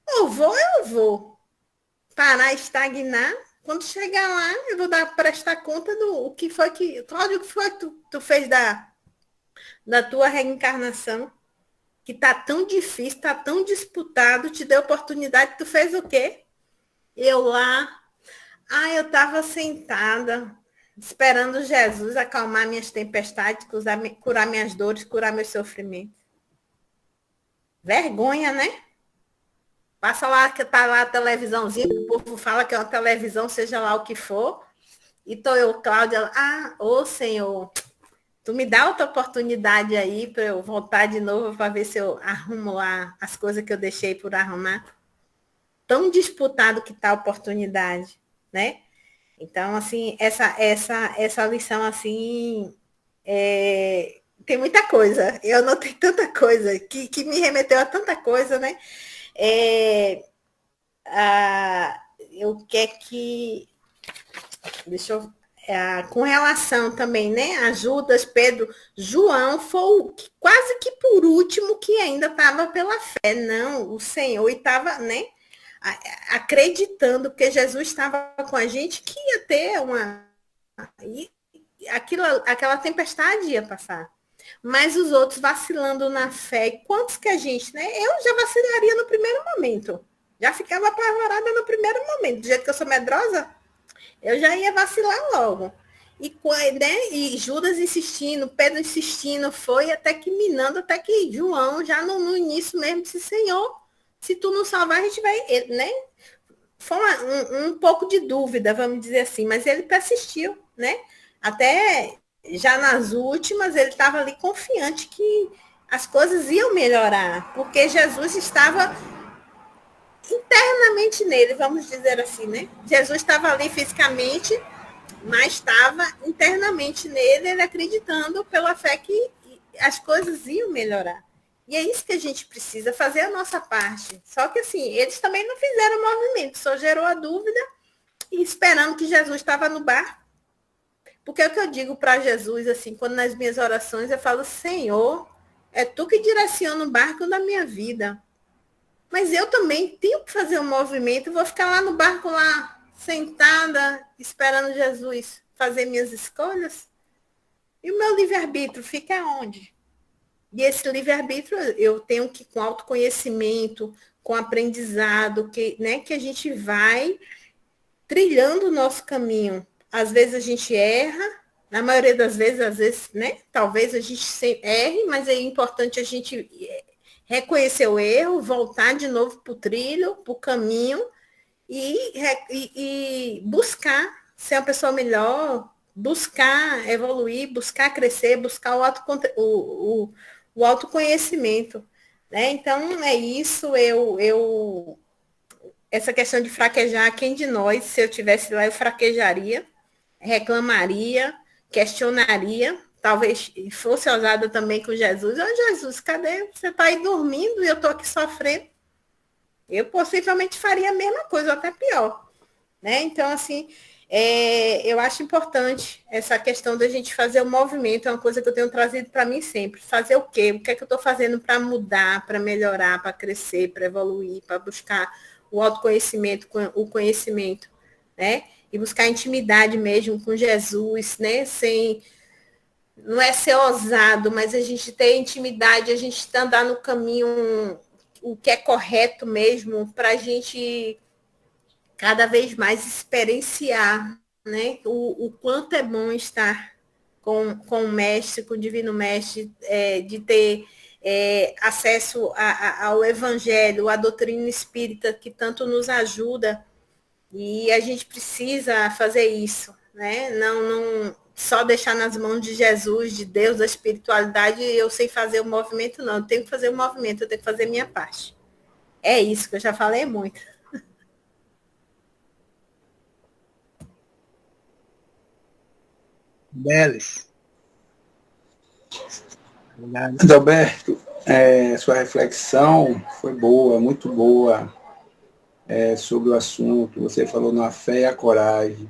Ou eu vou parar, estagnar. Quando chegar lá, eu vou prestar conta do o que foi que... Cláudio, o que foi que tu fez da tua reencarnação? Que tá tão difícil, tá tão disputado, te deu oportunidade, tu fez o quê? Eu lá... eu estava sentada, esperando Jesus acalmar minhas tempestades, curar minhas dores, curar meus sofrimentos. Vergonha, né? Passa lá, que tá lá a televisãozinha, o povo fala que é uma televisão, seja lá o que for. E tô eu, Cláudia, ô Senhor, tu me dá outra oportunidade aí para eu voltar de novo para ver se eu arrumo lá as coisas que eu deixei por arrumar. Tão disputado que tá a oportunidade, né? Então, assim, essa lição, assim, tem muita coisa. Eu anotei tanta coisa que me remeteu a tanta coisa, né? Eu quero que... Deixa eu... com relação também, né? A Judas, Pedro, João foi quase que por último que ainda estava pela fé. Não, o Senhor estava, né? Acreditando que Jesus estava com a gente, que ia ter aquela tempestade ia passar. Mas os outros vacilando na fé. E quantos que a gente, né? Eu já vacilaria no primeiro momento. Já ficava apavorada no primeiro momento. Do jeito que eu sou medrosa, eu já ia vacilar logo. E Judas insistindo, Pedro insistindo, foi até que minando, até que João, já no início mesmo, disse, Senhor, se tu não salvar, a gente vai, né? Foi um pouco de dúvida, vamos dizer assim, mas ele persistiu, né? Até já nas últimas, ele estava ali confiante que as coisas iam melhorar, porque Jesus estava internamente nele, vamos dizer assim, né? Jesus estava ali fisicamente, mas estava internamente nele, ele acreditando pela fé que as coisas iam melhorar. E é isso que a gente precisa, fazer a nossa parte. Só que assim, eles também não fizeram movimento, só gerou a dúvida e esperando que Jesus estava no barco. Porque é o que eu digo para Jesus, assim, quando nas minhas orações eu falo, Senhor, é tu que direciona o barco da minha vida. Mas eu também tenho que fazer um movimento, vou ficar lá no barco, lá, sentada, esperando Jesus fazer minhas escolhas. E o meu livre-arbítrio fica onde? E esse livre-arbítrio eu tenho que, com autoconhecimento, com aprendizado, né, que a gente vai trilhando o nosso caminho. Às vezes a gente erra, na maioria das vezes, às vezes, né? Talvez a gente erre, mas é importante a gente reconhecer o erro, voltar de novo para o trilho, para o caminho e buscar ser uma pessoa melhor, buscar evoluir, buscar crescer, buscar o autoconhecimento. Né? Então, é isso, essa questão de fraquejar, quem de nós, se eu tivesse lá, eu fraquejaria, reclamaria, questionaria, talvez fosse ousada também com Jesus. Jesus, cadê? Você está aí dormindo e eu estou aqui sofrendo. Eu possivelmente faria a mesma coisa, ou até pior. Né? Então, assim, eu acho importante essa questão da gente fazer o movimento, é uma coisa que eu tenho trazido para mim sempre. Fazer o quê? O que é que eu estou fazendo para mudar, para melhorar, para crescer, para evoluir, para buscar o autoconhecimento, com o conhecimento, né? E buscar intimidade mesmo com Jesus, né? Não é ser ousado, mas a gente ter intimidade, a gente andar no caminho, o que é correto mesmo, para a gente cada vez mais experienciar, né? O quanto é bom estar com o mestre, com o divino mestre, de ter acesso ao evangelho, à doutrina espírita, que tanto nos ajuda, e a gente precisa fazer isso, né? Não só deixar nas mãos de Jesus, de Deus, da espiritualidade, eu sei fazer o movimento, não. Eu tenho que fazer o movimento, eu tenho que fazer a minha parte. É isso que eu já falei muito. Belis. Adalberto, sua reflexão foi boa, muito boa, sobre o assunto. Você falou na fé e a coragem.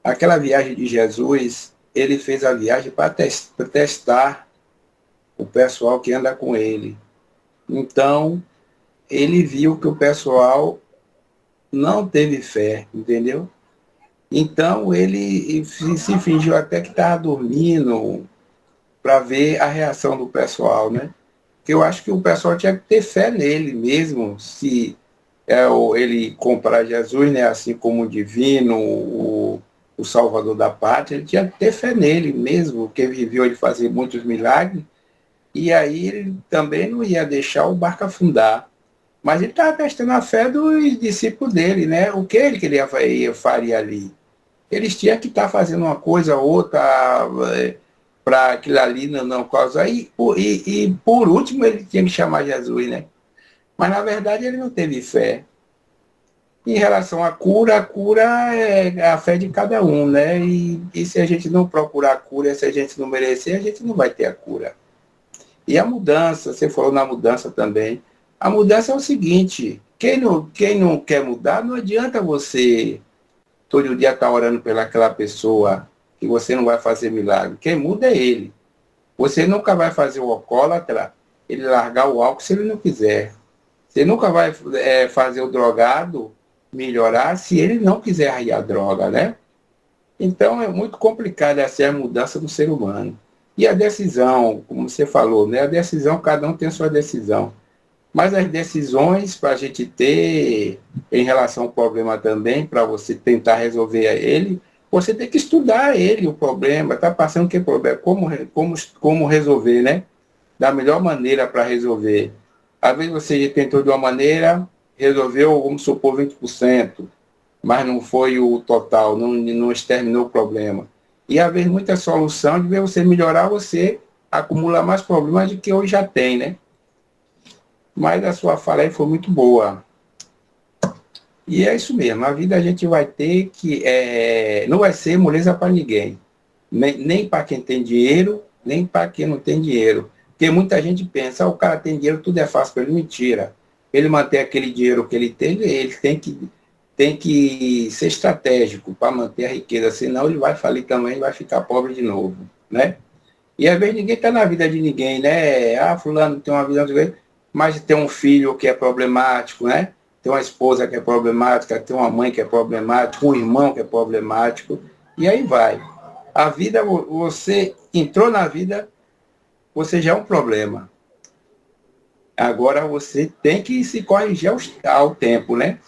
Aquela viagem de Jesus, ele fez a viagem para testar o pessoal que anda com ele. Então, ele viu que o pessoal não teve fé, entendeu? Então, ele se fingiu até que estava dormindo para ver a reação do pessoal, né? Porque eu acho que o pessoal tinha que ter fé nele mesmo, se ele comprar Jesus, né, assim como o divino, o Salvador da pátria, ele tinha que ter fé nele mesmo, porque viveu ele fazer muitos milagres, e aí ele também não ia deixar o barco afundar. Mas ele estava testando a fé dos discípulos dele, né? O que ele faria ali? Eles tinham que estar fazendo uma coisa ou outra para aquilo ali não causar. E por último, ele tinha que chamar Jesus, né? Mas, na verdade, ele não teve fé. Em relação à cura, a cura é a fé de cada um, né? E se a gente não procurar a cura, se a gente não merecer, a gente não vai ter a cura. E a mudança, você falou na mudança também. A mudança é o seguinte, quem não quer mudar, não adianta você todo dia estar orando pelaquela pessoa, que você não vai fazer milagre. Quem muda é ele. Você nunca vai fazer o alcoólatra, ele largar o álcool se ele não quiser. Você nunca vai fazer o drogado melhorar se ele não quiser arriar a droga, né? Então é muito complicado essa mudança do ser humano. E a decisão, como você falou, né? A decisão, cada um tem a sua decisão. Mas as decisões para a gente ter em relação ao problema também, para você tentar resolver ele, você tem que estudar ele, o problema, está passando que problema, como resolver, né? Da melhor maneira para resolver. Às vezes você tentou de uma maneira, resolveu, vamos supor, 20%, mas não foi o total, não exterminou o problema. E às vezes muita solução, de ver você melhorar, você acumula mais problemas do que hoje já tem, né? Mas a sua fala aí foi muito boa. E é isso mesmo, a vida a gente vai ter que... não vai ser moleza para ninguém. Nem para quem tem dinheiro, nem para quem não tem dinheiro. Porque muita gente pensa, o cara tem dinheiro, tudo é fácil para ele. Mentira. Ele manter aquele dinheiro que ele tem que ser estratégico para manter a riqueza, senão ele vai falir também e vai ficar pobre de novo, né? E às vezes ninguém está na vida de ninguém, né? Fulano tem uma vida... Mas tem um filho que é problemático, né? Tem uma esposa que é problemática, tem uma mãe que é problemática, um irmão que é problemático, e aí vai. A vida, você entrou na vida, você já é um problema. Agora você tem que se corrigir ao tempo, né?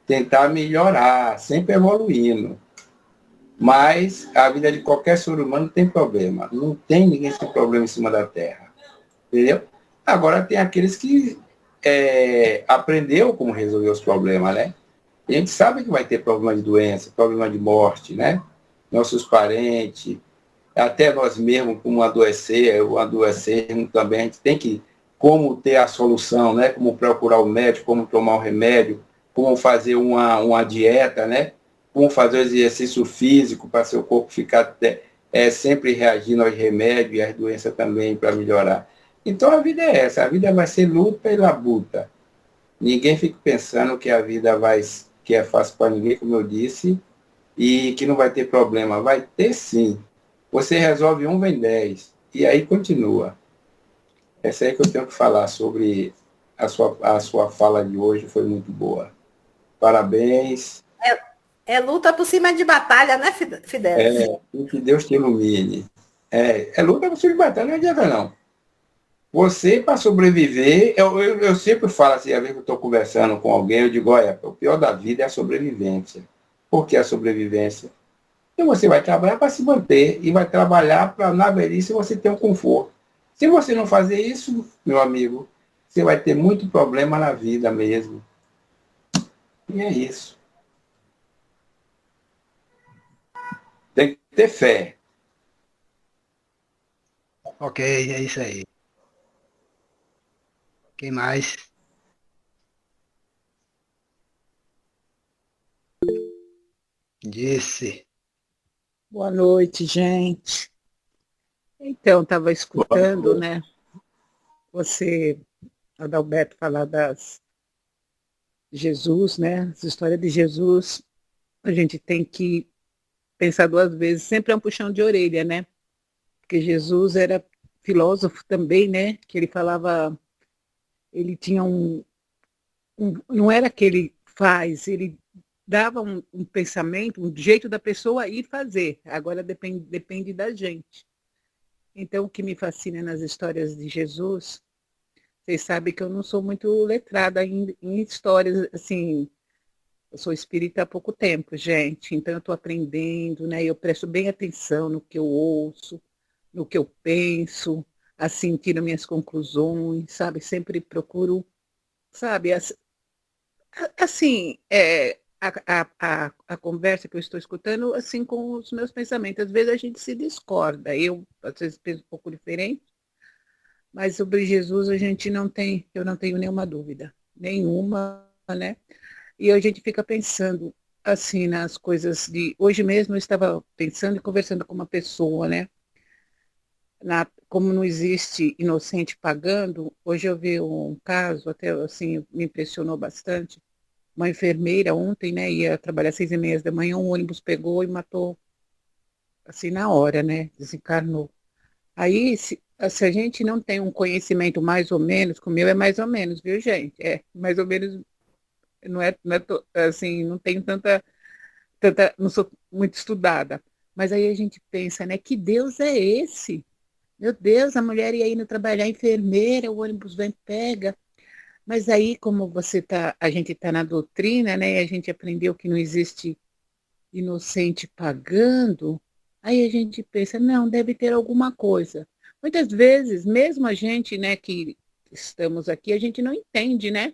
Tentar melhorar, sempre evoluindo. Mas a vida de qualquer ser humano tem problema. Não tem ninguém sem problema em cima da Terra. Entendeu? Agora tem aqueles que aprendeu como resolver os problemas, né? A gente sabe que vai ter problema de doença, problema de morte, né? Nossos parentes, até nós mesmos, como adoecermos também, a gente tem que como ter a solução, né? Como procurar o médico, como tomar o remédio, como fazer uma dieta, né? Como fazer o exercício físico para seu corpo ficar sempre reagindo aos remédios e às doenças também para melhorar. Então a vida é essa, a vida vai ser luta e labuta. Ninguém fica pensando que a vida que é fácil para ninguém, como eu disse, e que não vai ter problema. Vai ter sim. Você resolve um, vem 10. E aí continua. Essa aí que eu tenho que falar sobre a sua fala de hoje, foi muito boa. Parabéns. É luta por cima de batalha, né, Fidel? E que Deus te ilumine. É luta por cima de batalha, não adianta não. Você, para sobreviver, eu sempre falo assim, às vezes que eu estou conversando com alguém, eu digo, olha, o pior da vida é a sobrevivência. Por que a sobrevivência? Porque você vai trabalhar para se manter e vai trabalhar para, na velhice, você ter um conforto. Se você não fazer isso, meu amigo, você vai ter muito problema na vida mesmo. E é isso. Tem que ter fé. Ok, é isso aí. Quem mais? Disse. Boa noite, gente. Então, estava escutando, né? Você, Adalberto, falar de Jesus, né? As histórias de Jesus, a gente tem que pensar duas vezes. Sempre é um puxão de orelha, né? Porque Jesus era filósofo também, né? Que ele falava, ele tinha não era que ele faz, ele dava um pensamento, um jeito da pessoa ir fazer. Agora depende da gente. Então, o que me fascina nas histórias de Jesus, vocês sabem que eu não sou muito letrada em histórias, assim, eu sou espírita há pouco tempo, gente, então eu estou aprendendo, né? Eu presto bem atenção no que eu ouço, no que eu penso, assim, tiro minhas conclusões, sabe? Sempre procuro, sabe? Assim, a conversa que eu estou escutando, assim, com os meus pensamentos. Às vezes a gente se discorda, eu, às vezes, penso um pouco diferente, mas sobre Jesus eu não tenho nenhuma dúvida, nenhuma, né? E a gente fica pensando, assim, nas coisas de... Hoje mesmo eu estava pensando e conversando com uma pessoa, né? Como não existe inocente pagando, hoje eu vi um caso, até assim, me impressionou bastante. Uma enfermeira ontem, né, ia trabalhar às 6h30 da manhã, um ônibus pegou e matou, assim, na hora, né? Desencarnou. Aí, se a gente não tem um conhecimento mais ou menos, com o meu é mais ou menos, viu, gente? É, mais ou menos, assim, não tenho não sou muito estudada. Mas aí a gente pensa, né, que Deus é esse? Meu Deus, a mulher ia indo trabalhar, enfermeira, o ônibus vem, pega. Mas aí, como a gente está na doutrina, né, e a gente aprendeu que não existe inocente pagando, aí a gente pensa, não, deve ter alguma coisa. Muitas vezes, mesmo a gente, né, que estamos aqui, a gente não entende, né?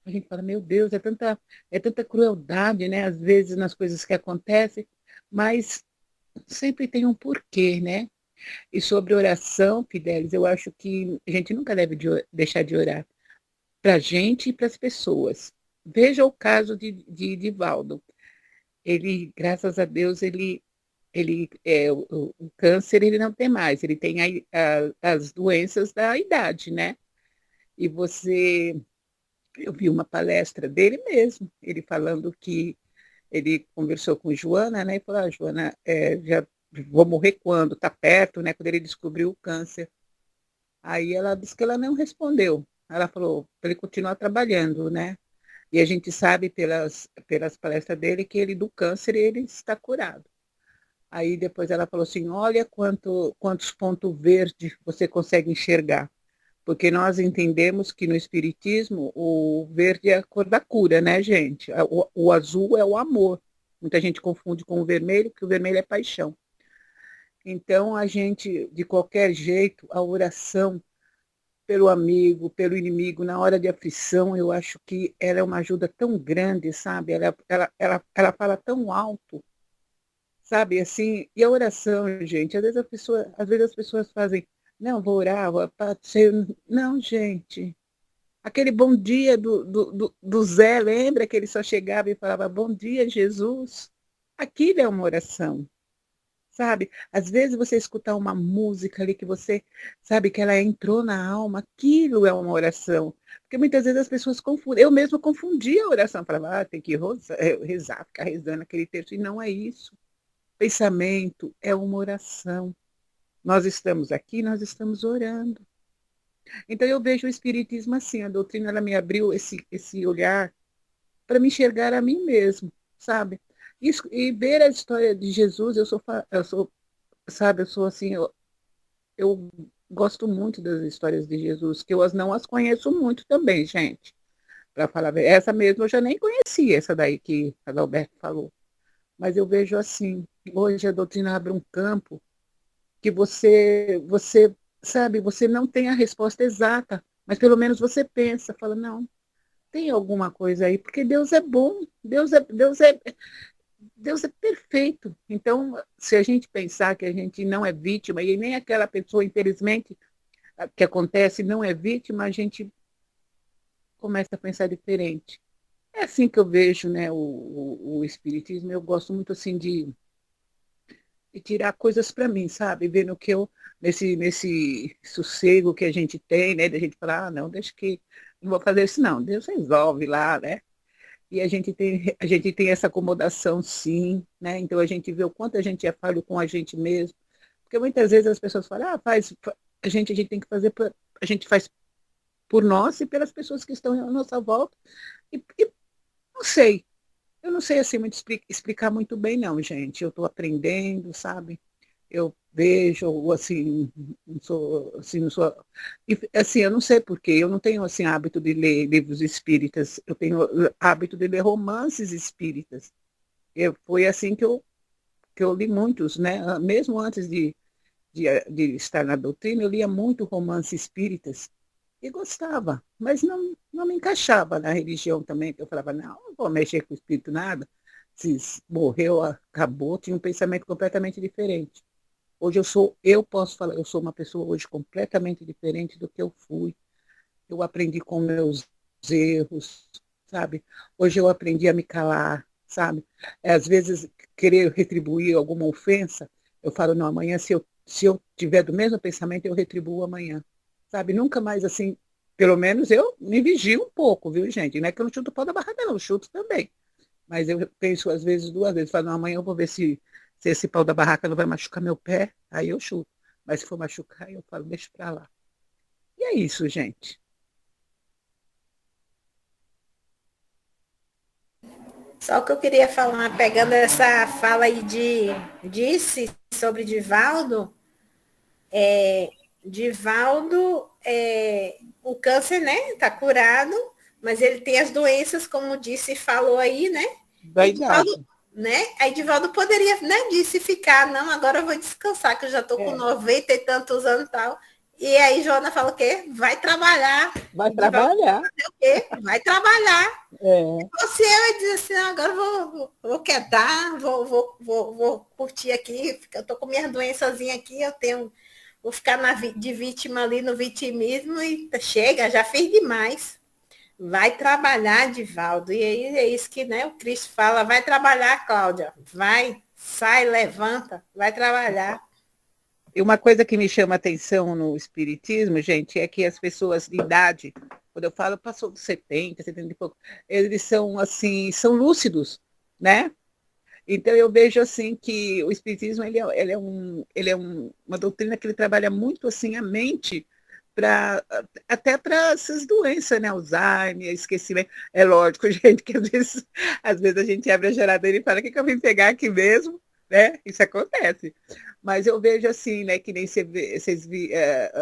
A gente fala, meu Deus, é tanta crueldade, né, às vezes nas coisas que acontecem, mas sempre tem um porquê, né? E sobre oração, Fidelis, eu acho que a gente nunca deve deixar de orar para a gente e para as pessoas. Veja o caso de Divaldo. Ele, graças a Deus, o câncer ele não tem mais, ele tem as doenças da idade, né? E eu vi uma palestra dele mesmo, ele falando que ele conversou com Joana, né? E falou, Joana, já vou morrer quando? Está perto, né? Quando ele descobriu o câncer. Aí ela disse que ela não respondeu. Ela falou para ele continuar trabalhando, né? E a gente sabe pelas palestras dele que ele do câncer ele está curado. Aí depois ela falou assim, olha quantos pontos verdes você consegue enxergar. Porque nós entendemos que no Espiritismo o verde é a cor da cura, né, gente? O azul é o amor. Muita gente confunde com o vermelho, porque o vermelho é paixão. Então, a gente, de qualquer jeito, a oração pelo amigo, pelo inimigo, na hora de aflição, eu acho que ela é uma ajuda tão grande, sabe? Ela fala tão alto, sabe? Assim, e a oração, gente, às vezes as pessoas fazem, não, vou orar, não, gente. Aquele bom dia do Zé, lembra que ele só chegava e falava, bom dia, Jesus? Aquilo é uma oração. Sabe? Às vezes você escutar uma música ali que você sabe que ela entrou na alma, aquilo é uma oração. Porque muitas vezes as pessoas confundem. Eu mesmo confundia a oração, falava, tem que rezar, ficar rezando aquele texto. E não é isso. Pensamento é uma oração. Nós estamos aqui, nós estamos orando. Então eu vejo o Espiritismo assim, a doutrina ela me abriu esse olhar para me enxergar a mim mesmo, sabe? Isso, e ver a história de Jesus, sabe, eu sou assim, eu gosto muito das histórias de Jesus, que eu não as conheço muito também, gente. Para falar a verdade. Essa mesmo eu já nem conhecia, essa daí que a Adalberto falou. Mas eu vejo assim, hoje a doutrina abre um campo que sabe, você não tem a resposta exata, mas pelo menos você pensa, fala, não, tem alguma coisa aí, porque Deus é bom, Deus é perfeito. Então, se a gente pensar que a gente não é vítima, e nem aquela pessoa, infelizmente, que acontece, não é vítima, a gente começa a pensar diferente. É assim que eu vejo, né, o Espiritismo. Eu gosto muito assim de tirar coisas para mim, sabe? Vendo que eu, nesse sossego que a gente tem, né? Da gente falar, não, deixa que não vou fazer isso, não. Deus resolve lá, né? E a gente tem essa acomodação, sim, né? Então a gente vê o quanto a gente é falho com a gente mesmo. Porque muitas vezes as pessoas falam, a gente tem que fazer, a gente faz por nós e pelas pessoas que estão à nossa volta. E não sei, eu não sei assim muito explicar muito bem, não, gente. Eu estou aprendendo, sabe? Eu vejo, assim, não sou, assim, não sou, assim, eu não sei porquê, eu não tenho, assim, hábito de ler livros espíritas, eu tenho hábito de ler romances espíritas. Foi assim que eu li muitos, né? Mesmo antes de estar na doutrina, eu lia muito romance espíritas e gostava, mas não me encaixava na religião também, que eu falava, não vou mexer com o espírito nada, se morreu, acabou, tinha um pensamento completamente diferente. Hoje eu posso falar, eu sou uma pessoa hoje completamente diferente do que eu fui. Eu aprendi com meus erros, sabe? Hoje eu aprendi a me calar, sabe? Às vezes, querer retribuir alguma ofensa, eu falo, não, amanhã, se eu tiver do mesmo pensamento, eu retribuo amanhã, sabe? Nunca mais assim, pelo menos eu me vigio um pouco, viu, gente? Não é que eu não chuto o pau da barraca, não, eu chuto também. Mas eu penso, às vezes, duas vezes, falo, não, amanhã eu vou ver se esse pau da barraca não vai machucar meu pé, aí eu chuto. Mas se for machucar, eu falo, deixa pra lá. E é isso, gente. Só que eu queria falar, pegando essa fala aí disse sobre Divaldo, Divaldo, o câncer, né, tá curado, mas ele tem as doenças, como disse e falou aí, né? Da E Divaldo, idade. né? Aí Divaldo poderia, né, disse ficar, não, agora eu vou descansar, que eu já tô com É. 90 e tantos anos e tal. E aí Joana fala o quê? Vai trabalhar. Vai E Divaldo trabalhar. o quê? Vai trabalhar. É. Você vai dizer assim, agora vou quietar, vou curtir aqui, eu tô com minhas doençazinhas aqui, vou ficar de vítima ali no vitimismo e chega, já fiz demais. Vai trabalhar, Divaldo. E aí é isso que, né, o Cristo fala, vai trabalhar, Cláudia. Vai, sai, levanta, vai trabalhar. E uma coisa que me chama a atenção no espiritismo, gente, é que as pessoas de idade, quando eu falo passou dos 70, 70 e pouco, eles são assim, são lúcidos, né? Então eu vejo assim que o espiritismo uma doutrina que ele trabalha muito assim a mente para até para essas doenças, né? Alzheimer, esquecimento. É lógico, gente, que às vezes a gente abre a geladeira e fala o que eu vim pegar aqui mesmo, né? Isso acontece. Mas eu vejo assim, né? Que nem vocês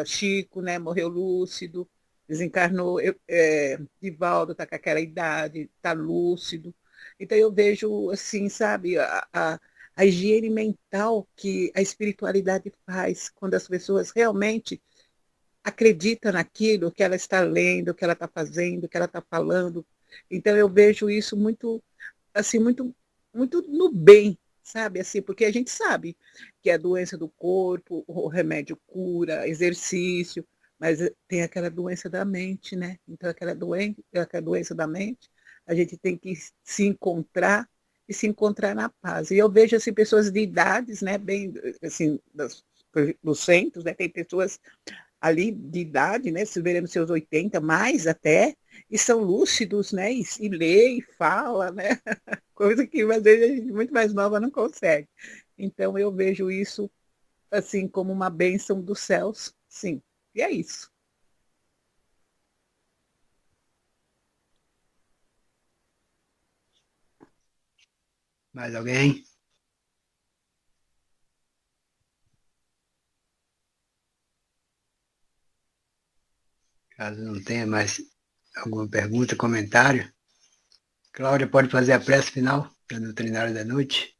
Chico, né? Morreu lúcido, desencarnou. Divaldo está com aquela idade, está lúcido. Então eu vejo assim, sabe, a higiene mental que a espiritualidade faz quando as pessoas realmente acreditam naquilo que ela está lendo, que ela está fazendo, que ela está falando. Então eu vejo isso muito, assim, muito no bem, sabe, assim, porque a gente sabe que a doença do corpo, o remédio cura, exercício, mas tem aquela doença da mente, né? Então aquela doença da mente, a gente tem que se encontrar e se encontrar na paz. E eu vejo assim pessoas de idades, né, bem assim, dos centros, né, tem pessoas ali de idade, né, se verem nos seus 80, mais até, e são lúcidos, né, e lê e fala, né, coisa que às vezes a gente muito mais nova não consegue. Então eu vejo isso assim como uma bênção dos céus, sim. E é isso. Mais alguém? Caso não tenha mais alguma pergunta, comentário, Cláudia pode fazer a prece final da doutrinária da noite?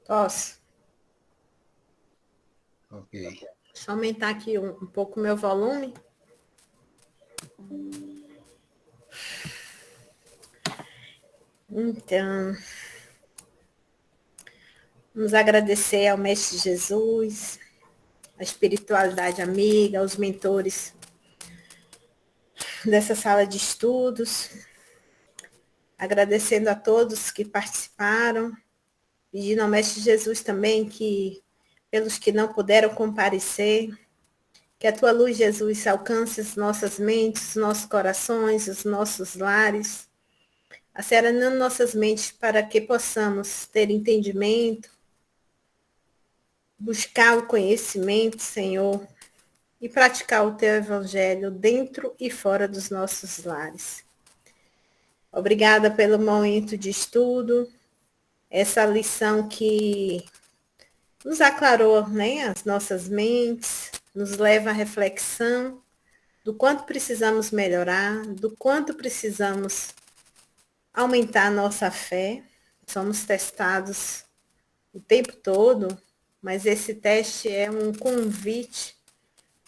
Posso? Ok. Deixa eu aumentar aqui um pouco o meu volume. Então, vamos agradecer ao Mestre Jesus, à espiritualidade amiga, aos mentores dessa sala de estudos, agradecendo a todos que participaram, pedindo ao Mestre Jesus também que, pelos que não puderam comparecer, que a tua luz, Jesus, alcance as nossas mentes, os nossos corações, os nossos lares, acerenando nossas mentes para que possamos ter entendimento, buscar o conhecimento, Senhor, e praticar o teu evangelho dentro e fora dos nossos lares. Obrigada pelo momento de estudo, essa lição que nos aclarou, né, as nossas mentes, nos leva à reflexão do quanto precisamos melhorar, do quanto precisamos aumentar a nossa fé. Somos testados o tempo todo, mas esse teste é um convite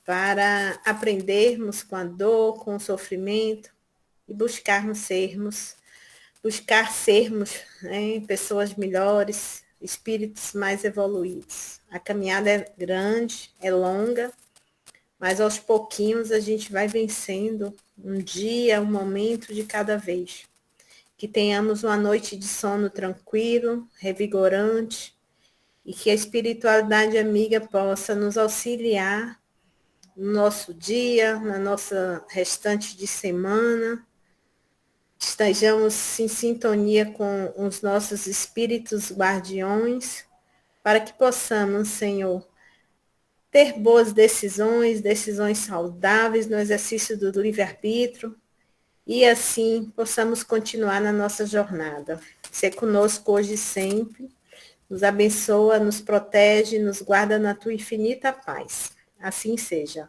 para aprendermos com a dor, com o sofrimento e buscar sermos, né, pessoas melhores, espíritos mais evoluídos. A caminhada é grande, é longa, mas aos pouquinhos a gente vai vencendo um dia, um momento de cada vez. Que tenhamos uma noite de sono tranquilo, revigorante, e que a espiritualidade amiga possa nos auxiliar no nosso dia, na nossa restante de semana, estejamos em sintonia com os nossos espíritos guardiões, para que possamos, Senhor, ter boas decisões, decisões saudáveis no exercício do livre-arbítrio, e assim possamos continuar na nossa jornada. Ser conosco hoje e sempre, nos abençoa, nos protege, nos guarda na tua infinita paz. Assim seja.